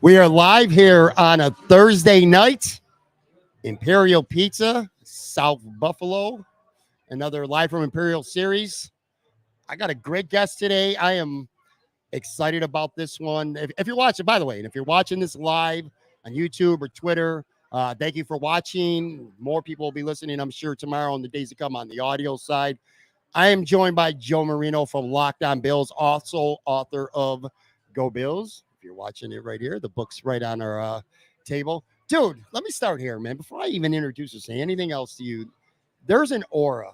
We are live here on a Thursday night. Imperial Pizza, South Buffalo. Another live from Imperial series. I got a great guest today. I am excited about this one. If you're watching, by the way, and if you're watching this live on YouTube or Twitter, thank you for watching. More people will be listening, I'm sure, tomorrow and the days to come on the audio side. I am joined by Joe Marino from Locked On Bills, also author of Go Bills. If you're watching it right here, the book's right on our table. Dude, let me start here, man. Before I even introduce or say anything else to you, there's an aura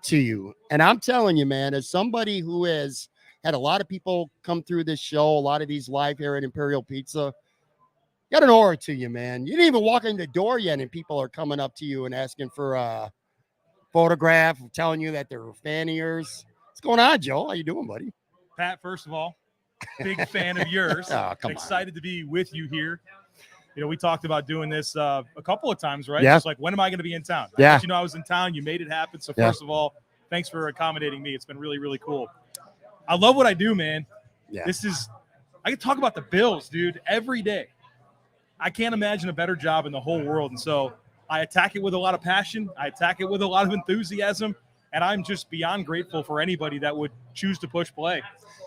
to you. And I'm telling you, man, as somebody who has had a lot of people come through this show, a lot of these live here at Imperial Pizza, got an aura to you, man. You didn't even walk in the door yet, and people are coming up to you and asking for a photograph, telling you that they're a fan of yours. What's going on, Joe? How you doing, buddy? Pat, first of all, big fan of yours. Oh, excited to be with you here. You know, we talked about doing this a couple of times, right? Yeah. Just like, when am I going to be in town? Yeah. You know, I was in town. You made it happen. So Yeah. first of all, thanks for accommodating me. It's been really, really cool. I love what I do, man. Yeah. I can talk about the Bills, dude, every day. I can't imagine a better job in the whole world. And so I attack it with a lot of passion. I attack it with a lot of enthusiasm. And I'm just beyond grateful for anybody that would choose to push play.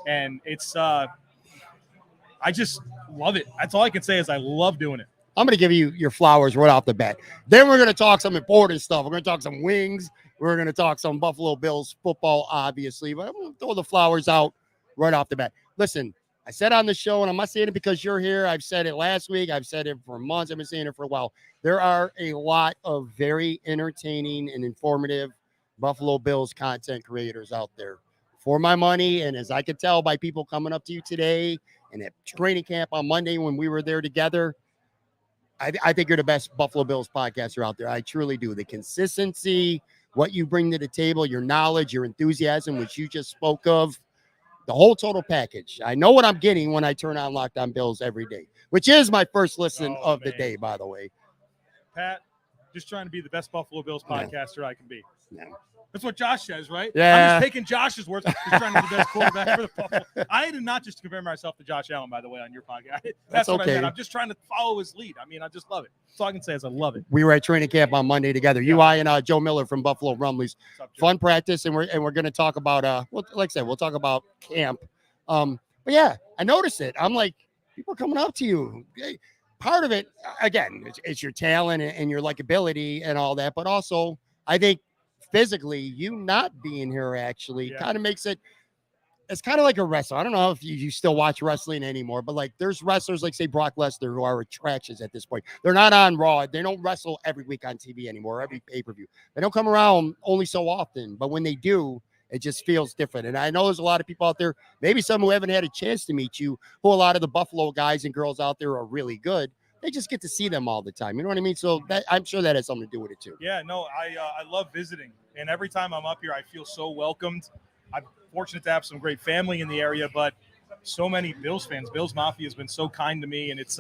And it's I just love it. That's all I can say is I love doing it. I'm going to give you your flowers right off the bat. Then we're going to talk some important stuff. We're going to talk some wings. We're going to talk some Buffalo Bills football, obviously. But I'm going to throw the flowers out right off the bat. Listen, I said on the show, and I'm not saying it because you're here. I've said it last week. I've said it for months. I've been saying it for a while. There are a lot of very entertaining and informative Buffalo Bills content creators out there. For my money, and as I could tell by people coming up to you today and at training camp on Monday when we were there together, I think you're the best Buffalo Bills podcaster out there. I truly do. The consistency, what you bring to the table, your knowledge, your enthusiasm, which you just spoke of, the whole total package. I know what I'm getting when I turn on Locked On Bills every day, which is my first listen of the day, by the way. Pat, just trying to be the best Buffalo Bills podcaster I can be. Yeah. That's what Josh says, right? Yeah. I'm just taking Josh's words. Just trying to be the best quarterback for the Buffalo. I did not just compare myself to Josh Allen, by the way, on your podcast. That's what okay. I meant. I'm just trying to follow his lead. I mean, I just love it. That's all I can say is I love it. We were at training camp on Monday together. You, I, and Joe Miller from Buffalo Rumblies. What's up, Joe? Fun practice, and we're going to talk about well, like I said, we'll talk about camp. But yeah, I noticed it. I'm like, people are coming up to you. Part of it, again, it's your talent and your likability and all that, but also I think physically, you not being here actually kind of makes it. It's kind of like a wrestler. I don't know if you still watch wrestling anymore, but like there's wrestlers like say Brock Lesnar who are attractions at this point. They're not on Raw. They don't wrestle every week on TV anymore, every pay-per-view. They don't come around only so often, but when they do, it just feels different. And I know there's a lot of people out there, maybe some who haven't had a chance to meet you, who a lot of the Buffalo guys and girls out there are really good. They just get to see them all the time. You know what I mean? So that, I'm sure that has something to do with it too. Yeah, no, I love visiting. And every time I'm up here, I feel so welcomed. I'm fortunate to have some great family in the area, but so many Bills fans. BillsMafia has been so kind to me, and it's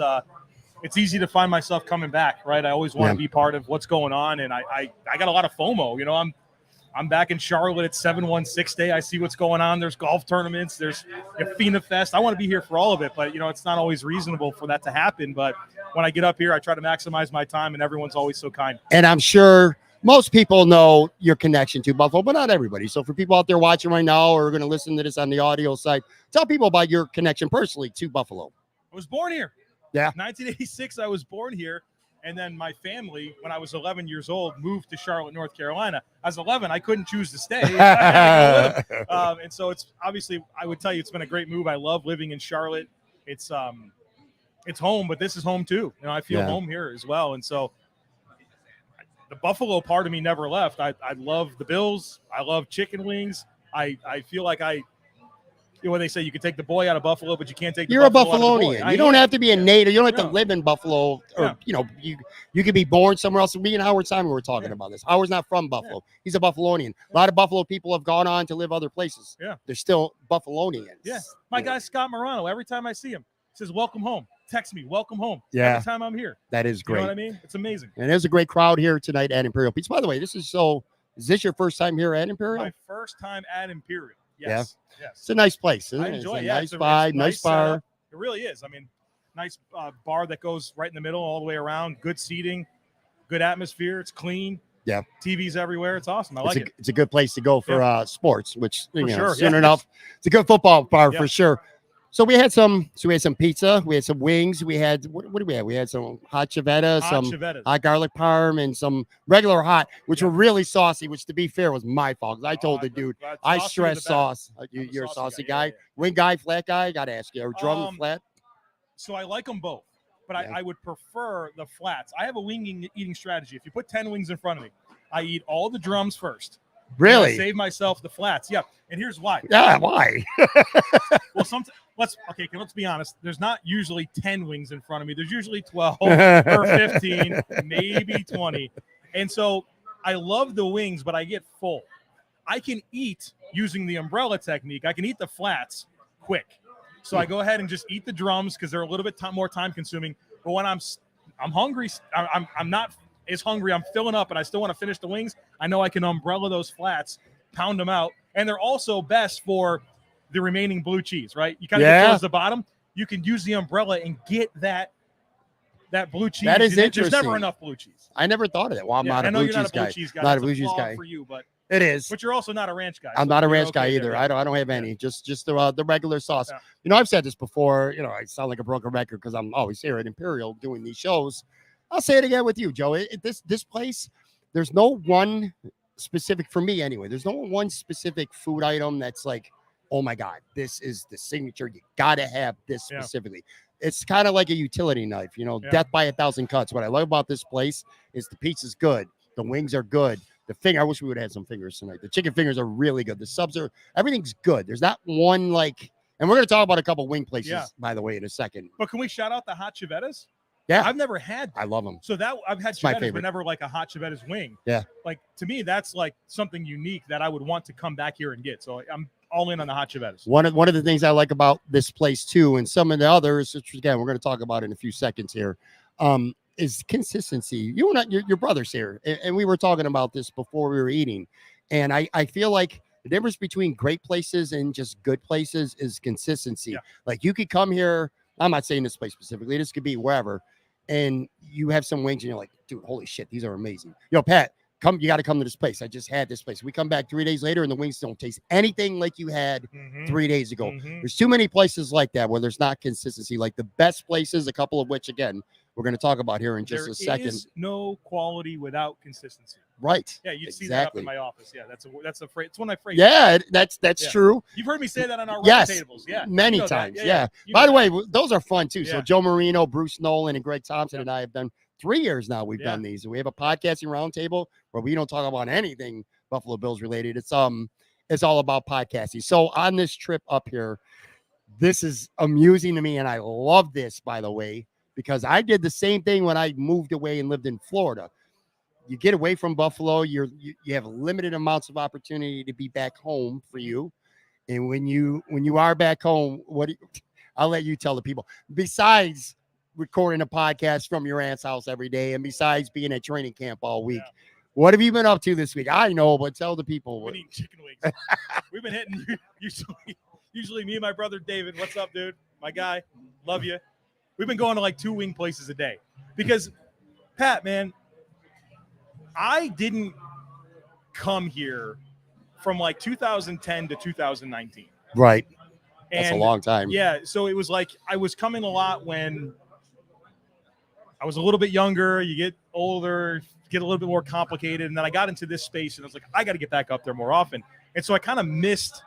easy to find myself coming back, right? I always want to be part of what's going on, and I got a lot of FOMO. You know, I'm back in Charlotte at 716 Day. I see what's going on. There's golf tournaments. There's a FINA Fest. I want to be here for all of it, but, you know, it's not always reasonable for that to happen. But when I get up here, I try to maximize my time, and everyone's always so kind. And I'm sure most people know your connection to Buffalo, but not everybody. So for people out there watching right now or are going to listen to this on the audio side, tell people about your connection personally to Buffalo. I was born here. Yeah. 1986, I was born here. And then my family, when I was 11 years old, moved to Charlotte, North Carolina. I was 11. I couldn't choose to stay. And so it's obviously, I would tell you, it's been a great move. I love living in Charlotte. It's home, but this is home too. You know, I feel home here as well. And so the Buffalo part of me never left. I love the Bills. I love chicken wings. I feel like you know what they say, you can take the boy out of Buffalo, but you can't take the You're Buffalo a Buffalonian. You don't have to be a native. You don't have to live in Buffalo, or you know, you could be born somewhere else. Me and Howard Simon were talking about this. Howard's not from Buffalo. He's a Buffalonian. A lot of Buffalo people have gone on to live other places. Yeah. They're still Buffalonians. Yeah. My guy Scott Morano, every time I see him, says, "Welcome home." Text me, "Welcome home." Yeah. Every time I'm here. That is great. You know what I mean? It's amazing. And there's a great crowd here tonight at Imperial Pizza. By the way, is this your first time here at Imperial? My first time at Imperial. Yes. Yes. It's a nice place. Isn't I it? enjoy It's it. a Yeah, nice vibe, nice bar. setup. It really is. I mean, nice bar that goes right in the middle all the way around. Good seating, good atmosphere. It's clean. Yeah. TVs everywhere. It's awesome. I like it. It's a good place to go for sports, which For sure, soon yeah. enough, it's a good football bar Yeah. for sure. So we had some pizza, we had some wings, we had what did we have? We had some hot ciabatta, some hot garlic parm, and some regular hot, which were really saucy. Which, to be fair, was my fault. 'Cause I told the dude I stress sauce. You're a saucy guy, wing guy, flat guy. Got to ask you, or drum or flat? So I like them both, but I would prefer the flats. I have a wing eating strategy. If you put 10 wings in front of me, I eat all the drums first. Really? I save myself the flats. Yeah, and here's why. Yeah, why? Well, let's be honest. There's not usually 10 wings in front of me. There's usually 12 or 15, maybe 20. And so I love the wings, but I get full. I can eat using the umbrella technique. I can eat the flats quick. So I go ahead and just eat the drums because they're a little bit more time consuming. But when I'm hungry, I'm not as hungry. I'm filling up and I still want to finish the wings. I know I can umbrella those flats, pound them out. And they're also best for the remaining blue cheese, right? You kind of get towards the bottom. You can use the umbrella and get that blue cheese. That is interesting. There's never enough blue cheese. I never thought of that. Well, I'm not a blue cheese guy. Not a blue cheese guy for you, but it is. But you're also not a ranch guy. I'm not a ranch guy either. I don't have any. Just the regular sauce. Yeah. I've said this before. I sound like a broken record because I'm always here at Imperial doing these shows. I'll say it again with you, Joe. This place, there's no one specific, for me anyway. There's no one specific food item that's like, oh my God, this is the signature. You got to have this specifically. It's kind of like a utility knife, death by 1,000 cuts. What I love about this place is the pizza's good. The wings are good. I wish we would have had some fingers tonight. The chicken fingers are really good. The subs everything's good. There's not one and we're going to talk about a couple wing places, by the way, in a second. But can we shout out the hot ciabattas? Yeah. I've never had them. I love them. So I've had ciabattas, but never like a hot ciabatta's wing. Yeah. Like, to me, that's like something unique that I would want to come back here and get. So I'm all in on the hot ciabattas. One of the things I like about this place too, and some of the others, which again we're going to talk about in a few seconds here, is consistency. You and your brother's here, and we were talking about this before we were eating, and I feel like the difference between great places and just good places is consistency. Yeah. Like, you could come here. I'm not saying this place specifically. This could be wherever, and you have some wings, and you're like, dude, holy shit, these are amazing. Pat, you got to come to this place. I just had this place. We come back 3 days later and the wings don't taste anything like you had 3 days ago. There's too many places like that where there's not consistency. Like the best places, a couple of which, again, we're going to talk about here in just a second. There is no quality without consistency. Right. Yeah, you see that up in my office. Yeah, that's a phrase. It's one of my phrases. Yeah, that's true. You've heard me say that on our round tables. Yeah, many times. Yeah. By the way, those are fun too. So Joe Marino, Bruce Nolan, and Greg Thompson and I have done 3 years now. We've done these. We have a podcasting roundtable where we don't talk about anything Buffalo Bills related. It's all about podcasting. So on this trip up here, this is amusing to me, and I love this, by the way, because I did the same thing when I moved away and lived in Florida. You get away from Buffalo, you have limited amounts of opportunity to be back home for you. And when you are back home, I'll let you tell the people. Besides recording a podcast from your aunt's house every day, and besides being at training camp all week, what have you been up to this week? I know, but tell the people. We've been eating chicken wings. We've been hitting usually me and my brother David. What's up, dude? My guy. Love you. We've been going to like 2 wing places a day because, Pat, man, I didn't come here from like 2010 to 2019. Right. That's a long time. Yeah. So it was like I was coming a lot when I was a little bit younger. You get older, get a little bit more complicated. And then I got into this space and I was like, I got to get back up there more often. And so I kind of missed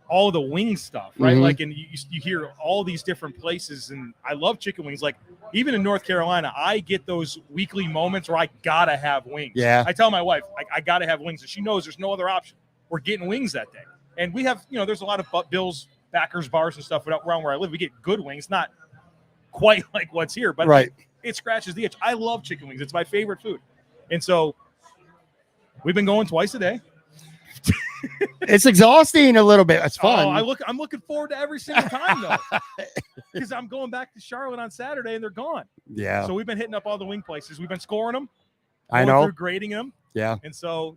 all of the wing stuff, right? Like, and you hear all these different places, and I love chicken wings. Like, even in North Carolina, I get those weekly moments where I gotta have wings. Yeah. I tell my wife, I gotta have wings, and she knows there's no other option. We're getting wings that day. And we have, there's a lot of Bills backers bars and stuff around where I live. We get good wings, not quite like what's here, but it scratches the itch. I love chicken wings. It's my favorite food. And so we've been going twice a day. It's exhausting a little bit. It's fun. I'm looking forward to every single time though, because I'm going back to Charlotte on Saturday and they're gone. Yeah. So we've been hitting up all the wing places. We've been scoring them. I know. Grading them. Yeah. And so,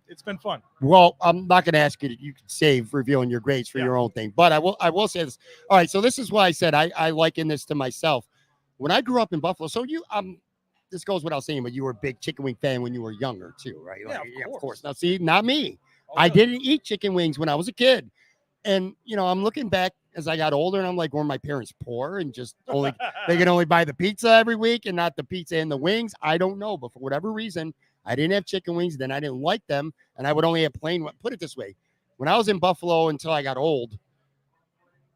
it's been fun. Well, I'm not going to ask you. You can save revealing your grades for your own thing, but I will say this. All right, so this is why I said I liken this to myself. When I grew up in Buffalo, so this goes without saying, but you were a big chicken wing fan when you were younger too, right? Yeah, of course. Now, see, not me. Oh, I really? didn't eat chicken wings when I was a kid, and I'm looking back as I got older, and I'm like, were my parents poor and just only they could only buy the pizza every week and not the pizza and the wings? I don't know, but for whatever reason, I didn't have chicken wings. Then I didn't like them, and I would only have plain. Put it this way: when I was in Buffalo until I got old,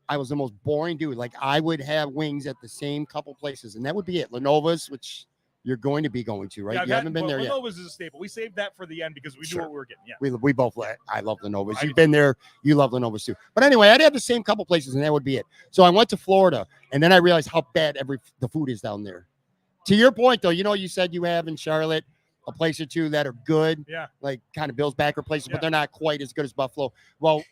I was the most boring dude. Like I would have wings at the same couple places, and that would be it. Lenova's, which you're going to be going to, right? Yeah, you haven't been there yet. Lenova's is a staple. We saved that for the end because we knew what we were getting. Yeah. We both. I love Lenova's. You've been there. You love Lenova's too. But anyway, I'd have the same couple places, and that would be it. So I went to Florida, and then I realized how bad the food is down there. To your point, though, you said you have in Charlotte a place or two that are good, like kind of Bill's backer places, but they're not quite as good as Buffalo. Well,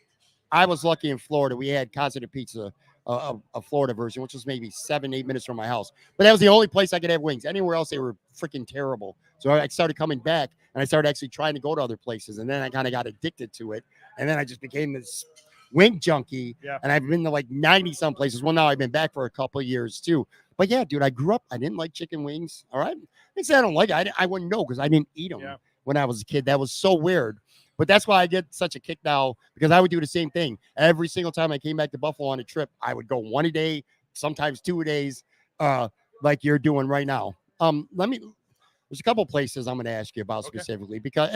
I was lucky in Florida. We had Continental Pizza, a Florida version, which was maybe 7-8 minutes from my house. But that was the only place I could have wings. Anywhere else, they were freaking terrible. So I started coming back, and I started actually trying to go to other places. And then I kind of got addicted to it. And then I just became this wing junkie. Yeah. And I've been to like 90-some places. Well, now I've been back for a couple of years, too. But, yeah, dude, I grew up. I didn't like chicken wings, all right? I say I don't like it. I wouldn't know because I didn't eat them when I was a kid. That was so weird. But that's why I get such a kick now, because I would do the same thing. Every single time I came back to Buffalo on a trip, I would go 1 a day, sometimes 2 a days, like you're doing right now. There's a couple places I'm going to ask you about specifically, because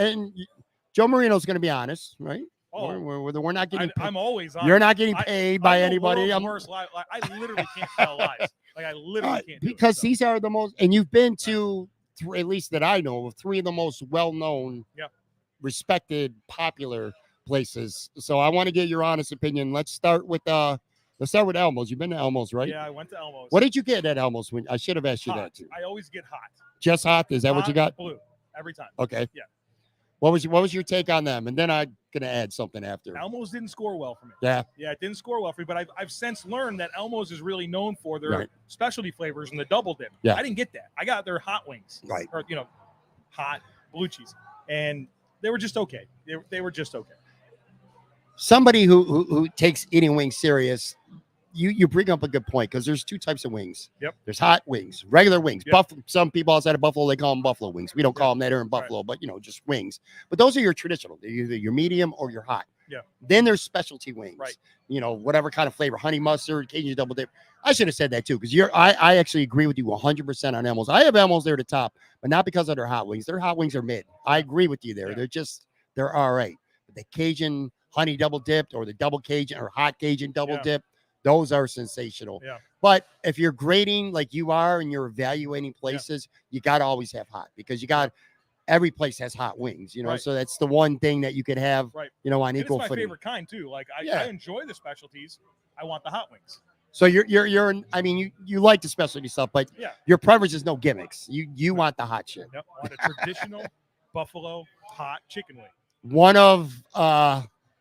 Joe Marino's going to be honest, right? Oh, we're not getting paid. I'm always honest. You're not getting paid by anybody. I literally can't tell lies. Like I literally can't. Because these are the most, and you've been to, at least that I know of, 3 of the most well-known, respected, popular places. So I want to get your honest opinion. Let's start with Elmo's. You've been to Elmo's, right? Yeah, I went to Elmo's. What did you get at Elmo's? I should have asked you that too. I always get hot. Just hot? Is that what you got? Blue every time. Okay. Yeah. What was your take on them? And then I'm gonna add something after. Elmo's didn't score well for me. Yeah. Yeah, it didn't score well for me. But I've since learned that Elmo's is really known for their specialty flavors and the double dip. Yeah. I didn't get that. I got their hot wings. Right. Or hot blue cheese. And they were just okay. They were just okay. Somebody who takes eating wings serious, you bring up a good point, because there's 2 types of wings. Yep. There's hot wings, regular wings. Yep. Some people outside of Buffalo, they call them buffalo wings. We don't call them that here in Buffalo, but just wings. But those are your traditional. They're either your medium or your hot. Yeah. Then there's specialty wings. Right. Whatever kind of flavor, honey mustard, Cajun double dip. I should have said that too, because I actually agree with you 100% on Elmo's. I have Elmo's there at the top, but not because of their hot wings. Their hot wings are mid. I agree with you there. Yeah. They're all right. But the Cajun honey double dipped, or the double Cajun or hot Cajun double dip, those are sensational. Yeah. But if you're grading like you are and you're evaluating places, you got to always have hot, because every place has hot wings, so that's the one thing that you could have, on equal footing. It's my favorite kind too. Like I enjoy the specialties. I want the hot wings. So you like the specialty stuff, but your preference is no gimmicks. You want the hot shit. Yep. I want a traditional Buffalo hot chicken wing. One of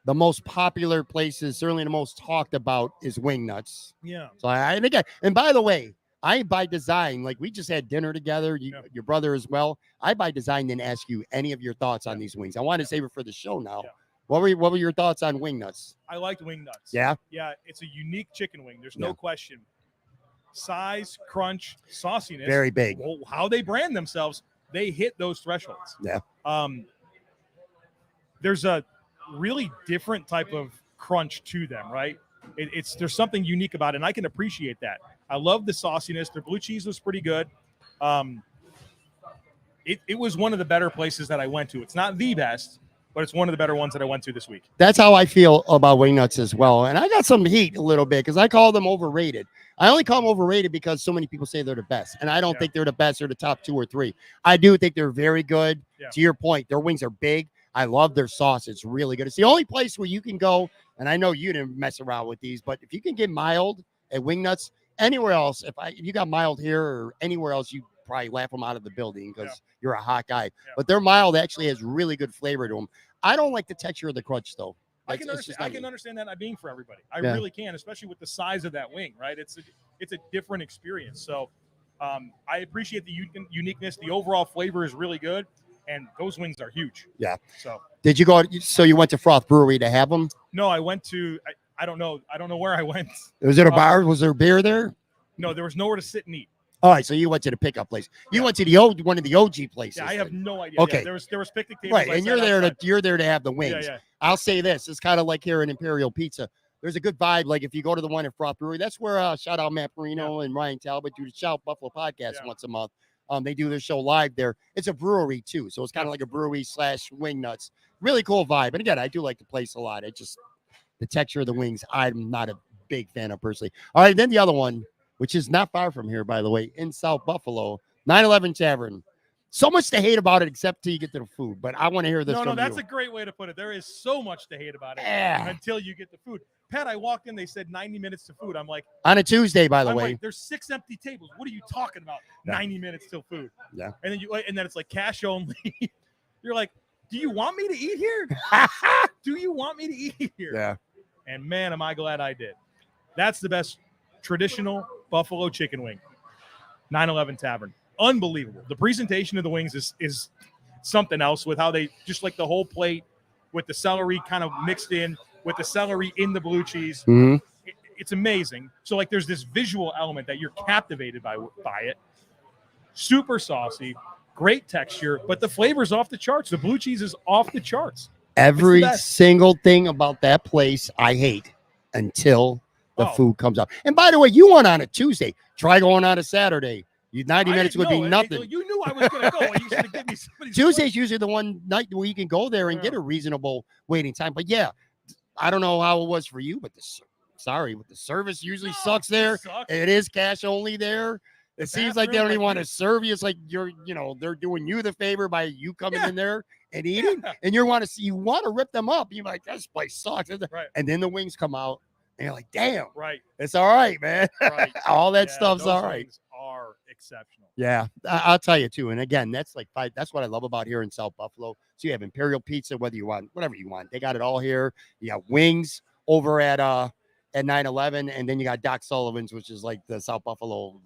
the most popular places, certainly the most talked about, is Wing Nuts. Yeah. So and by the way, I by design, like we just had dinner together, your brother as well. I by design didn't ask you any of your thoughts on these wings. I want to save it for the show now. Yeah. What were your thoughts on Wing Nuts? I liked Wing Nuts. Yeah? Yeah, it's a unique chicken wing. There's no question. Size, crunch, sauciness. Very big. Well, how they brand themselves, they hit those thresholds. Yeah. There's a really different type of crunch to them, right? There's something unique about it, and I can appreciate that. I love the sauciness. Their blue cheese was pretty good. It was one of the better places that I went to. It's not the best, but it's one of the better ones that I went to this week. That's how I feel about Wing Nuts as well. And I got some heat a little bit, because I call them overrated. I only call them overrated because so many people say they're the best. And I don't think they're the best. They're the top 2 or 3. I do think they're very good. Yeah. To your point, their wings are big. I love their sauce. It's really good. It's the only place where you can go, and I know you didn't mess around with these, but if you can get mild at Wing Nuts, anywhere else, if you got mild here or anywhere else, you probably laugh them out of the building because you're a hot guy. Yeah. But their mild actually has really good flavor to them. I don't like the texture of the crunch, though. I can understand that not being for everybody. I really can, especially with the size of that wing, right? It's a different experience. So I appreciate the uniqueness. The overall flavor is really good. and those wings are huge. Yeah. So did you go? So you went to Froth Brewery to have them? no, I went to. I don't know. I don't know where I went. Was it a bar? Was there beer there? No, there was nowhere to sit and eat. All right, so you went to the pickup place. You went to the one of the OG places. Yeah, I have no idea. Okay, yeah, there was picnic tables. Right, and you're there to have the wings. Yeah. I'll say this: it's kind of like here in Imperial Pizza. There's a good vibe. Like if you go to the one at Froth Brewery, that's where shout out Matt Marino and Ryan Talbot do the Shout Buffalo podcast once a month. They do their show live there. It's a brewery too, so it's kind of like a brewery / wing nuts. Really cool vibe. And again, I do like the place a lot. It just the texture of the wings, I'm not a big fan of personally. All right, then the other one, which is not far from here, by the way, in South Buffalo, 911 Tavern. So much to hate about it, except till you get to the food. But I want to hear this. No, that's a great way to put it. There is so much to hate about it until you get the food. Pat, I walked in, they said 90 minutes to food. I'm like, on a Tuesday, by the way. Like, there's 6 empty tables. What are you talking about? 90 minutes till food. Yeah. And then it's like cash only. You're like, do you want me to eat here? Do you want me to eat here? Yeah. And man, am I glad I did. That's the best traditional buffalo chicken wing. 911 Tavern. Unbelievable. The presentation of the wings is something else with how they just like the whole plate with the celery kind of mixed in with the celery in the blue cheese. Mm-hmm. It's amazing. So like there's this visual element that you're captivated by it. Super saucy, great texture, but the flavor's off the charts. The blue cheese is off the charts. Every single thing about that place I hate until the food comes out. And by the way, you went on a Tuesday. Try going on a Saturday. 90 minutes would be nothing. You knew I was going to go. You should have given me somebody's Tuesday's usually the one night where you can go there and get a reasonable waiting time. But yeah, I don't know how it was for you, but the service usually sucks there. It is cash only there. It seems like they don't even want to serve you. It's like they're doing you the favor by you coming in there and eating, and you want to rip them up. You're like, this place sucks. Right. And then the wings come out, and you're like, damn, right, it's all right, man. Right. All that stuff's all right. Are exceptional. Yeah, I'll tell you too. And again, that's what I love about here in South Buffalo. So you have Imperial Pizza, whether you want whatever you want, they got it all here. You got wings over at 911, and then you got Doc Sullivan's, which is like the South Buffalo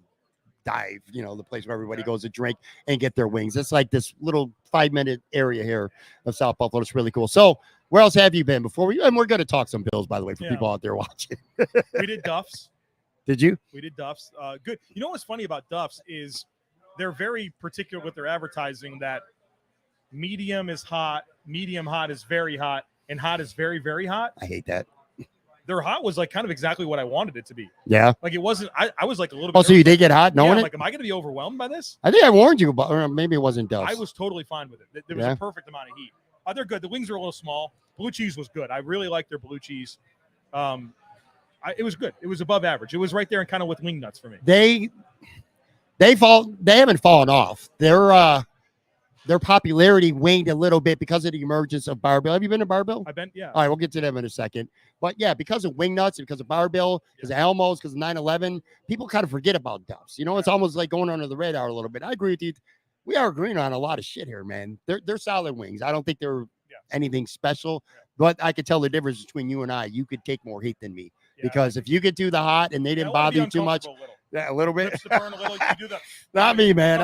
dive, the place where everybody goes to drink and get their wings. It's like this little 5-minute area here of South Buffalo. It's really cool. So where else have you been and we're going to talk some Bills, by the way, for people out there watching. We did Duff's. Did you? We did Duff's. Good. You know what's funny about Duff's is they're very particular with their advertising that medium is hot, medium hot is very hot, and hot is very, very hot. I hate that. Their hot was like kind of exactly what I wanted it to be. Yeah. Like it wasn't, I was like a little bit. Oh, so you did get hot knowing it? Like, am I going to be overwhelmed by this? I think I warned you about, or maybe it wasn't Duff's. I was totally fine with it. There was a perfect amount of heat. They're good. The wings are a little small. Blue cheese was good. I really liked their blue cheese. It was good. It was above average. It was right there and kind of with wing nuts for me. They haven't fallen off. Their popularity waned a little bit because of the emergence of Barbell. Have you been to Barbell? I've been, yeah. All right, we'll get to them in a second. But yeah, because of wing nuts, because of Barbell, because of Elmo's, because of 911, people kind of forget about Duff's. It's almost like going under the radar a little bit. I agree with you. We are agreeing on a lot of shit here, man. They're solid wings. I don't think they're anything special, but I could tell the difference between you and I. You could take more heat than me. Because if you could do the hot and they didn't bother you too much, a little bit. Lips to burn a little, you do the, not me, man.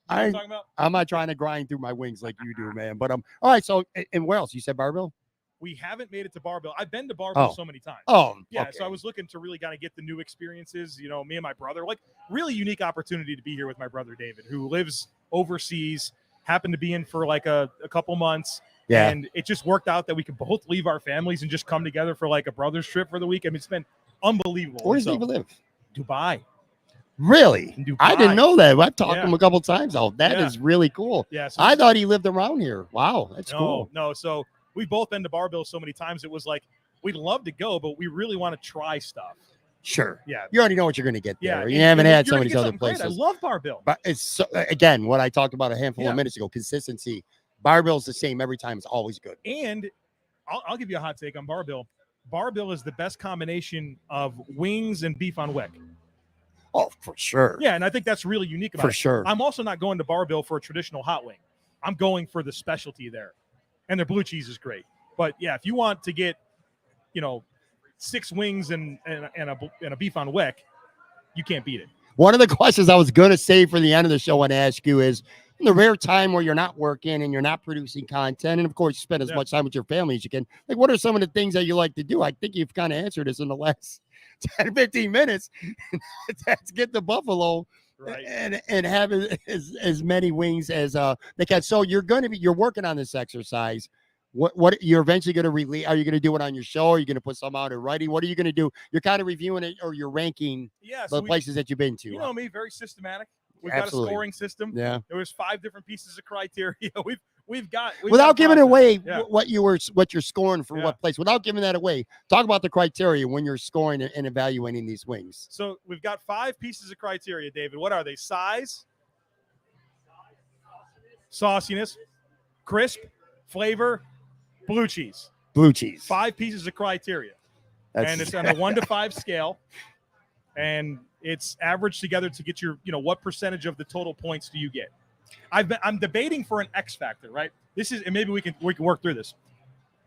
I'm not trying to grind through my wings like you do, man. But all right. So, and where else? You said Barbell? We haven't made it to Barbell. I've been to Barbell so many times. Oh, yeah. Okay. So I was looking to really kind of get the new experiences. Me and my brother, like really unique opportunity to be here with my brother David, who lives overseas. Happened to be in for like a couple months. Yeah. And it just worked out that we could both leave our families and just come together for like a brother's trip for the week. I mean, it's been unbelievable. Where does David live? Dubai. Really? Dubai. I didn't know that. I've talked to him a couple times. Oh, that is really cool. Yeah. So I thought he lived around here. Wow. That's cool. No. So we've both been to Barbell so many times. It was like, we'd love to go, but we really want to try stuff. Sure. Yeah. You already know what you're going to get there. Yeah. You haven't had some of these other places. I love Barbell. But it's again, what I talked about a handful of minutes ago, consistency. Barbell's the same every time. It's always good. And I'll give you a hot take on Barbell. Barbell is the best combination of wings and beef on wick. Oh, for sure. Yeah, and I think that's really unique about it. For sure. I'm also not going to Barbell for a traditional hot wing. I'm going for the specialty there. And their blue cheese is great. But yeah, if you want to get, 6 wings and a beef on wick, you can't beat it. One of the questions I was going to save for the end of the show and ask you is, the rare time where you're not working and you're not producing content, and of course you spend as Yeah. much time with your family as you can, like what are some of the things that you like to do? I think you've kind of answered this in the last 10, 15 minutes. Let's get the buffalo Right. and have as many wings as they can. So you're working on this exercise. What you're eventually going to release? Are you going to do it on your show? Are you going to put some out in writing? What are you going to do? You're kind of reviewing it, or you're ranking Yeah. the places that you've been to. You know me, very systematic. We've Absolutely. got a scoring system. Yeah. There was 5 different pieces of criteria. We've got without giving away Yeah. what you're scoring for Yeah. what place, without giving that away. Talk about the criteria when you're scoring and evaluating these wings. So we've got 5 pieces of criteria, David. What are they? Size, sauciness, crisp, flavor, blue cheese. Blue cheese. 5 pieces of criteria. And it's on a 1 to 5 scale. And it's averaged together to get your, what percentage of the total points do you get? I'm debating for an X factor, right? And maybe we can work through this.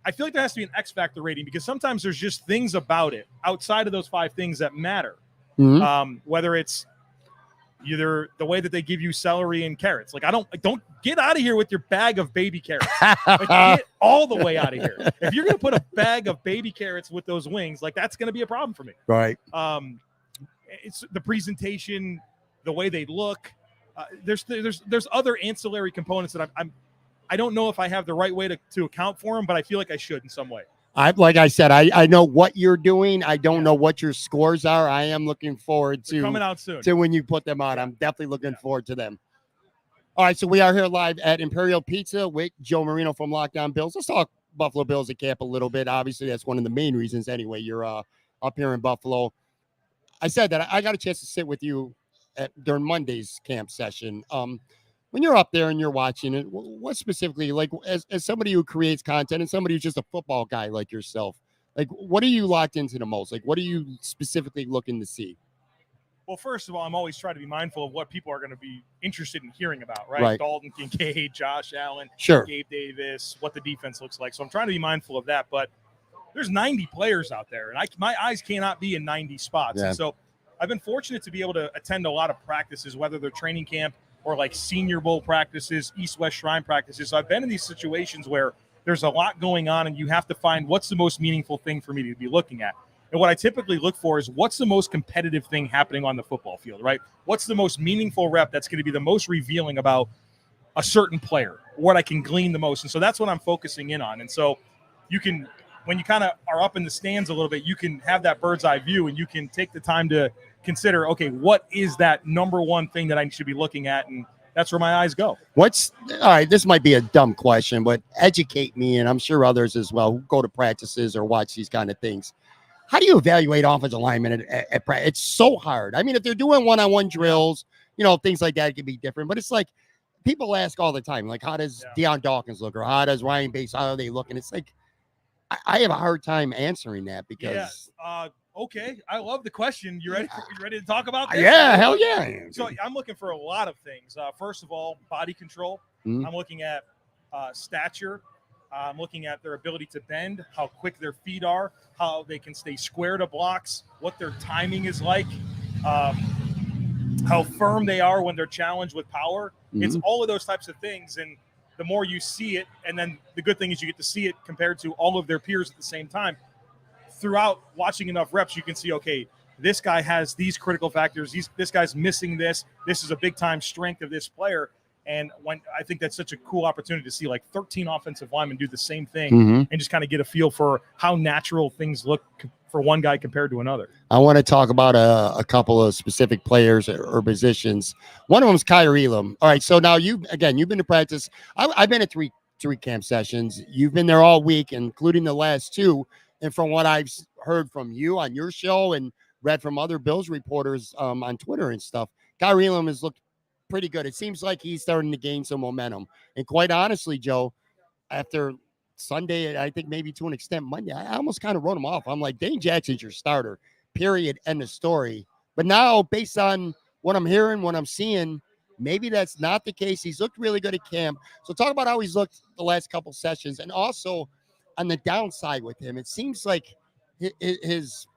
I feel like there has to be an X factor rating because sometimes there's just things about it outside of those 5 things that matter. Mm-hmm. Whether it's either the way that they give you celery and carrots. Like, don't get out of here with your bag of baby carrots. Like, get all the way out of here. If you're going to put a bag of baby carrots with those wings, like, that's going to be a problem for me. Right. It's the presentation, the way they look. There's other ancillary components that I don't know if I have the right way to account for them, but I feel like I should in some way. Like I said, I know what you're doing. I don't know what your scores are. I am looking forward to coming out soon. To when you put them out. I'm definitely looking forward to them. All right, so we are here live at Imperial Pizza with Joe Marino from Lockdown Bills. Let's talk Buffalo Bills at camp a little bit. Obviously, that's one of the main reasons anyway. You're up here in Buffalo. I said that I got a chance to sit with you during Monday's camp session. When you're up there and you're watching it, what specifically, like as somebody who creates content and somebody who's just a football guy like yourself, like what are you locked into the most? Like what are you specifically looking to see? Well, first of all, I'm always trying to be mindful of what people are going to be interested in hearing about, right? Dalton Kincaid, Josh Allen, sure, Gabe Davis, what the defense looks like. So I'm trying to be mindful of that. But there's 90 players out there, and my eyes cannot be in 90 spots. Yeah. And so I've been fortunate to be able to attend a lot of practices, whether they're training camp or like Senior Bowl practices, East-West Shrine practices. So I've been in these situations where there's a lot going on, and you have to find what's the most meaningful thing for me to be looking at. And what I typically look for is what's the most competitive thing happening on the football field, right? What's the most meaningful rep that's going to be the most revealing about a certain player, what I can glean the most. And so that's what I'm focusing in on. And so you can, when you kind of are up in the stands a little bit, you can have that bird's eye view and you can take the time to consider, okay, what is that number one thing that I should be looking at? And that's where my eyes go. All right, this might be a dumb question, but educate me, and I'm sure others as well who go to practices or watch these kind of things. How do you evaluate offensive linemen at practice? It's so hard. I mean, if they're doing one-on-one drills, things like that can be different. But it's like people ask all the time, like, how does Deion Dawkins look, or how does Ryan Bates? How are they looking? It's like I have a hard time answering that because. Okay, I love the question. You ready to talk about this? Yeah, hell yeah. So I'm looking for a lot of things. First of all, body control. Mm-hmm. I'm looking at stature. I'm looking at their ability to bend, how quick their feet are, how they can stay square to blocks, what their timing is like, how firm they are when they're challenged with power. Mm-hmm. It's all of those types of things. And the more you see it, and then the good thing is you get to see it compared to all of their peers at the same time. Throughout watching enough reps, you can see, okay, this guy has these critical factors. This guy's missing this. This is a big-time strength of this player. And when I think that's such a cool opportunity to see like 13 offensive linemen do the same thing and just kind of get a feel for how natural things look for one guy compared to another. I want to talk about a couple of specific players or positions. One of them is Kyrie Elam. All right, so now you've been to practice. I've been at three camp sessions. You've been there all week, including the last 2. And from what I've heard from you on your show and read from other Bills reporters on Twitter and stuff, Kyrie Elam has looked pretty good. It seems like he's starting to gain some momentum. And quite honestly, Joe, after Sunday, I think maybe to an extent Monday, I almost kind of wrote him off. I'm like, Dane Jackson's your starter, period, end of story. But now, based on what I'm hearing, what I'm seeing, maybe that's not the case. He's looked really good at camp. So talk about how he's looked the last couple sessions. And also, on the downside with him, it seems like his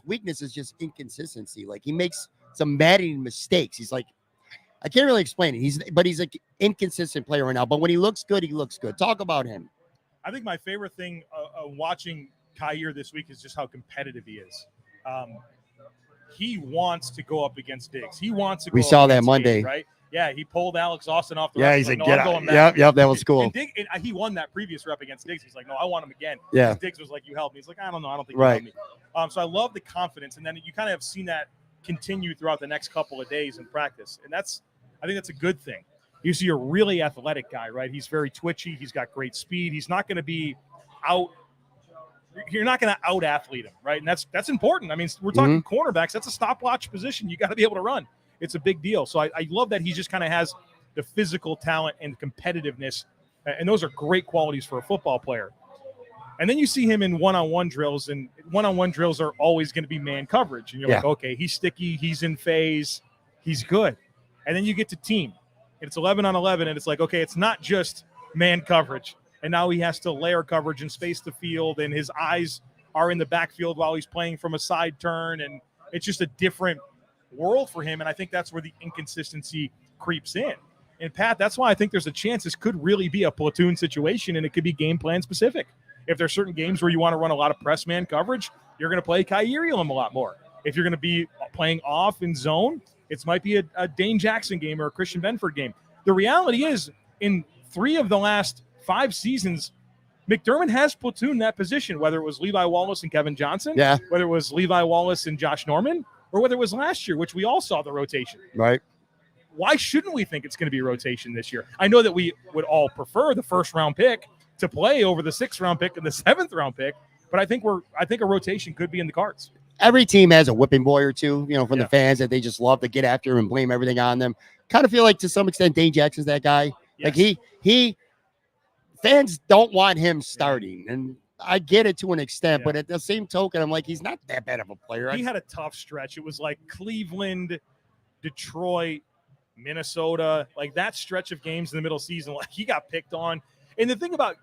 weakness is just inconsistency. Like he makes some maddening mistakes. He's like, I can't really explain it. He's an inconsistent player right now. But when he looks good, he looks good. Talk about him. I think my favorite thing watching Kyer this week is just how competitive he is. He wants to go up against Diggs. He wants to. We saw that Monday, Gabe, right? Yeah, he pulled Alex Austin off the. Yeah, rep. he's like, no, get out. Yep, that was cool. And he won that previous rep against Diggs. He's like, no, I want him again. Yeah. Diggs was like, you helped me. He's like, I don't know, I don't think right. you helped me. So I love the confidence, and then you kind of have seen that continue throughout the next couple of days in practice, and I think that's a good thing. You see a really athletic guy, right? He's very twitchy. He's got great speed. He's not going to be out. You're not going to out athlete him, right? And that's important. I mean, we're talking cornerbacks. That's a stopwatch position. You got to be able to run. It's a big deal. So I love that he just kind of has the physical talent and competitiveness, and those are great qualities for a football player. And then you see him in one-on-one drills, and one-on-one drills are always going to be man coverage. And you're like, okay, he's sticky, he's in phase, he's good. And then you get to team, and it's 11-on-11, and it's like, okay, it's not just man coverage. And now he has to layer coverage and space the field, and his eyes are in the backfield while he's playing from a side turn, and it's just a different world for him, and I think that's where the inconsistency creeps in. And, Pat, that's why I think there's a chance this could really be a platoon situation, and it could be game plan specific. If there's certain games where you want to run a lot of press man coverage, you're going to play Kyer Elam a lot more. If you're going to be playing off in zone, it might be a Dane Jackson game or a Christian Benford game. The reality is, in 3 of the last 5 seasons, McDermott has platooned that position, whether it was Levi Wallace and Kevin Johnson, whether it was Levi Wallace and Josh Norman, or whether it was last year, which we all saw the rotation. Right. Why shouldn't we think it's going to be rotation this year? I know that we would all prefer the first-round pick to play over the 6th-round pick and the 7th-round pick, but I think a rotation could be in the cards. Every team has a whipping boy or two, from the fans that they just love to get after and blame everything on them. Kind of feel like to some extent Dane Jackson's that guy. Yes. Like he fans don't want him starting, and I get it to an extent, but at the same token, I'm like, he's not that bad of a player. He had a tough stretch. It was like Cleveland, Detroit, Minnesota, like that stretch of games in the middle of the season, like he got picked on. And the thing about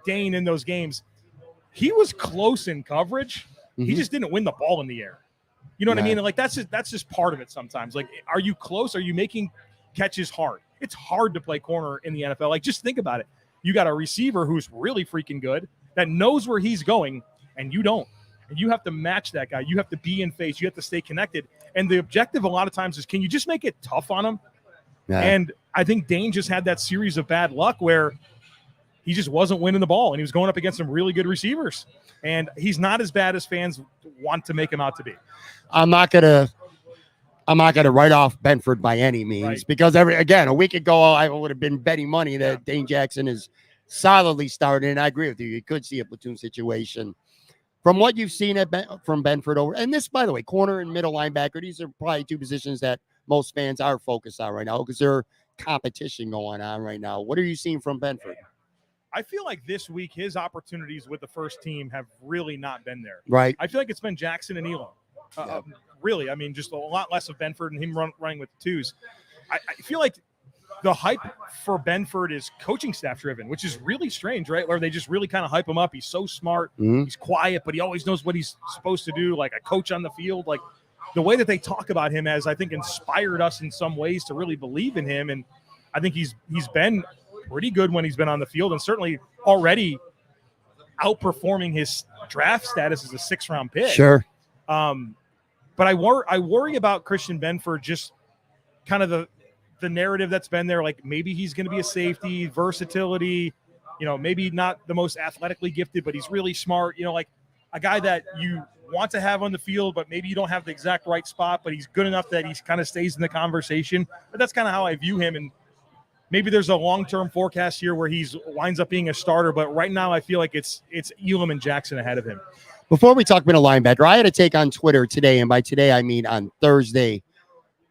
Dane in those games, he was close in coverage. He just didn't win the ball in the air. You know what I mean? And like that's just part of it sometimes. Like, are you close? Are you making catches hard? It's hard to play corner in the NFL. Like, just think about it. You got a receiver who's really freaking good that knows where he's going, and you don't. And you have to match that guy. You have to be in phase. You have to stay connected. And the objective a lot of times is, can you just make it tough on him? Yeah. And I think Dane just had that series of bad luck where he just wasn't winning the ball, and he was going up against some really good receivers. And he's not as bad as fans want to make him out to be. I'm not gonna write off Benford by any means, because a week ago I would have been betting money that Dane Jackson is solidly starting, and I agree with you. You could see a platoon situation. From what you've seen from Benford over, and this, by the way, corner and middle linebacker, these are probably 2 positions that most fans are focused on right now because there's competition going on right now. What are you seeing from Benford? I feel like this week his opportunities with the first team have really not been there. Right. I feel like it's been Jackson and Elam. Really, I mean, just a lot less of Benford and him running with the 2s. I feel like the hype for Benford is coaching staff driven, which is really strange, right? Where they just really kind of hype him up. He's so smart. He's quiet, but he always knows what he's supposed to do, like a coach on the field. Like the way that they talk about him has, I think, inspired us in some ways to really believe in him. And I think he's been pretty good when he's been on the field, and certainly already outperforming his draft status as a 6th-round pick. Sure. But I worry about Christian Benford, just kind of the narrative that's been there. Like, maybe he's going to be a safety, versatility, maybe not the most athletically gifted, but he's really smart. Like a guy that you want to have on the field, but maybe you don't have the exact right spot, but he's good enough that he kind of stays in the conversation. But that's kind of how I view him. And maybe there's a long-term forecast here where he's winds up being a starter, but right now I feel like it's Elam and Jackson ahead of him. Before we talk middle linebacker, I had a take on Twitter today, and by today I mean on Thursday,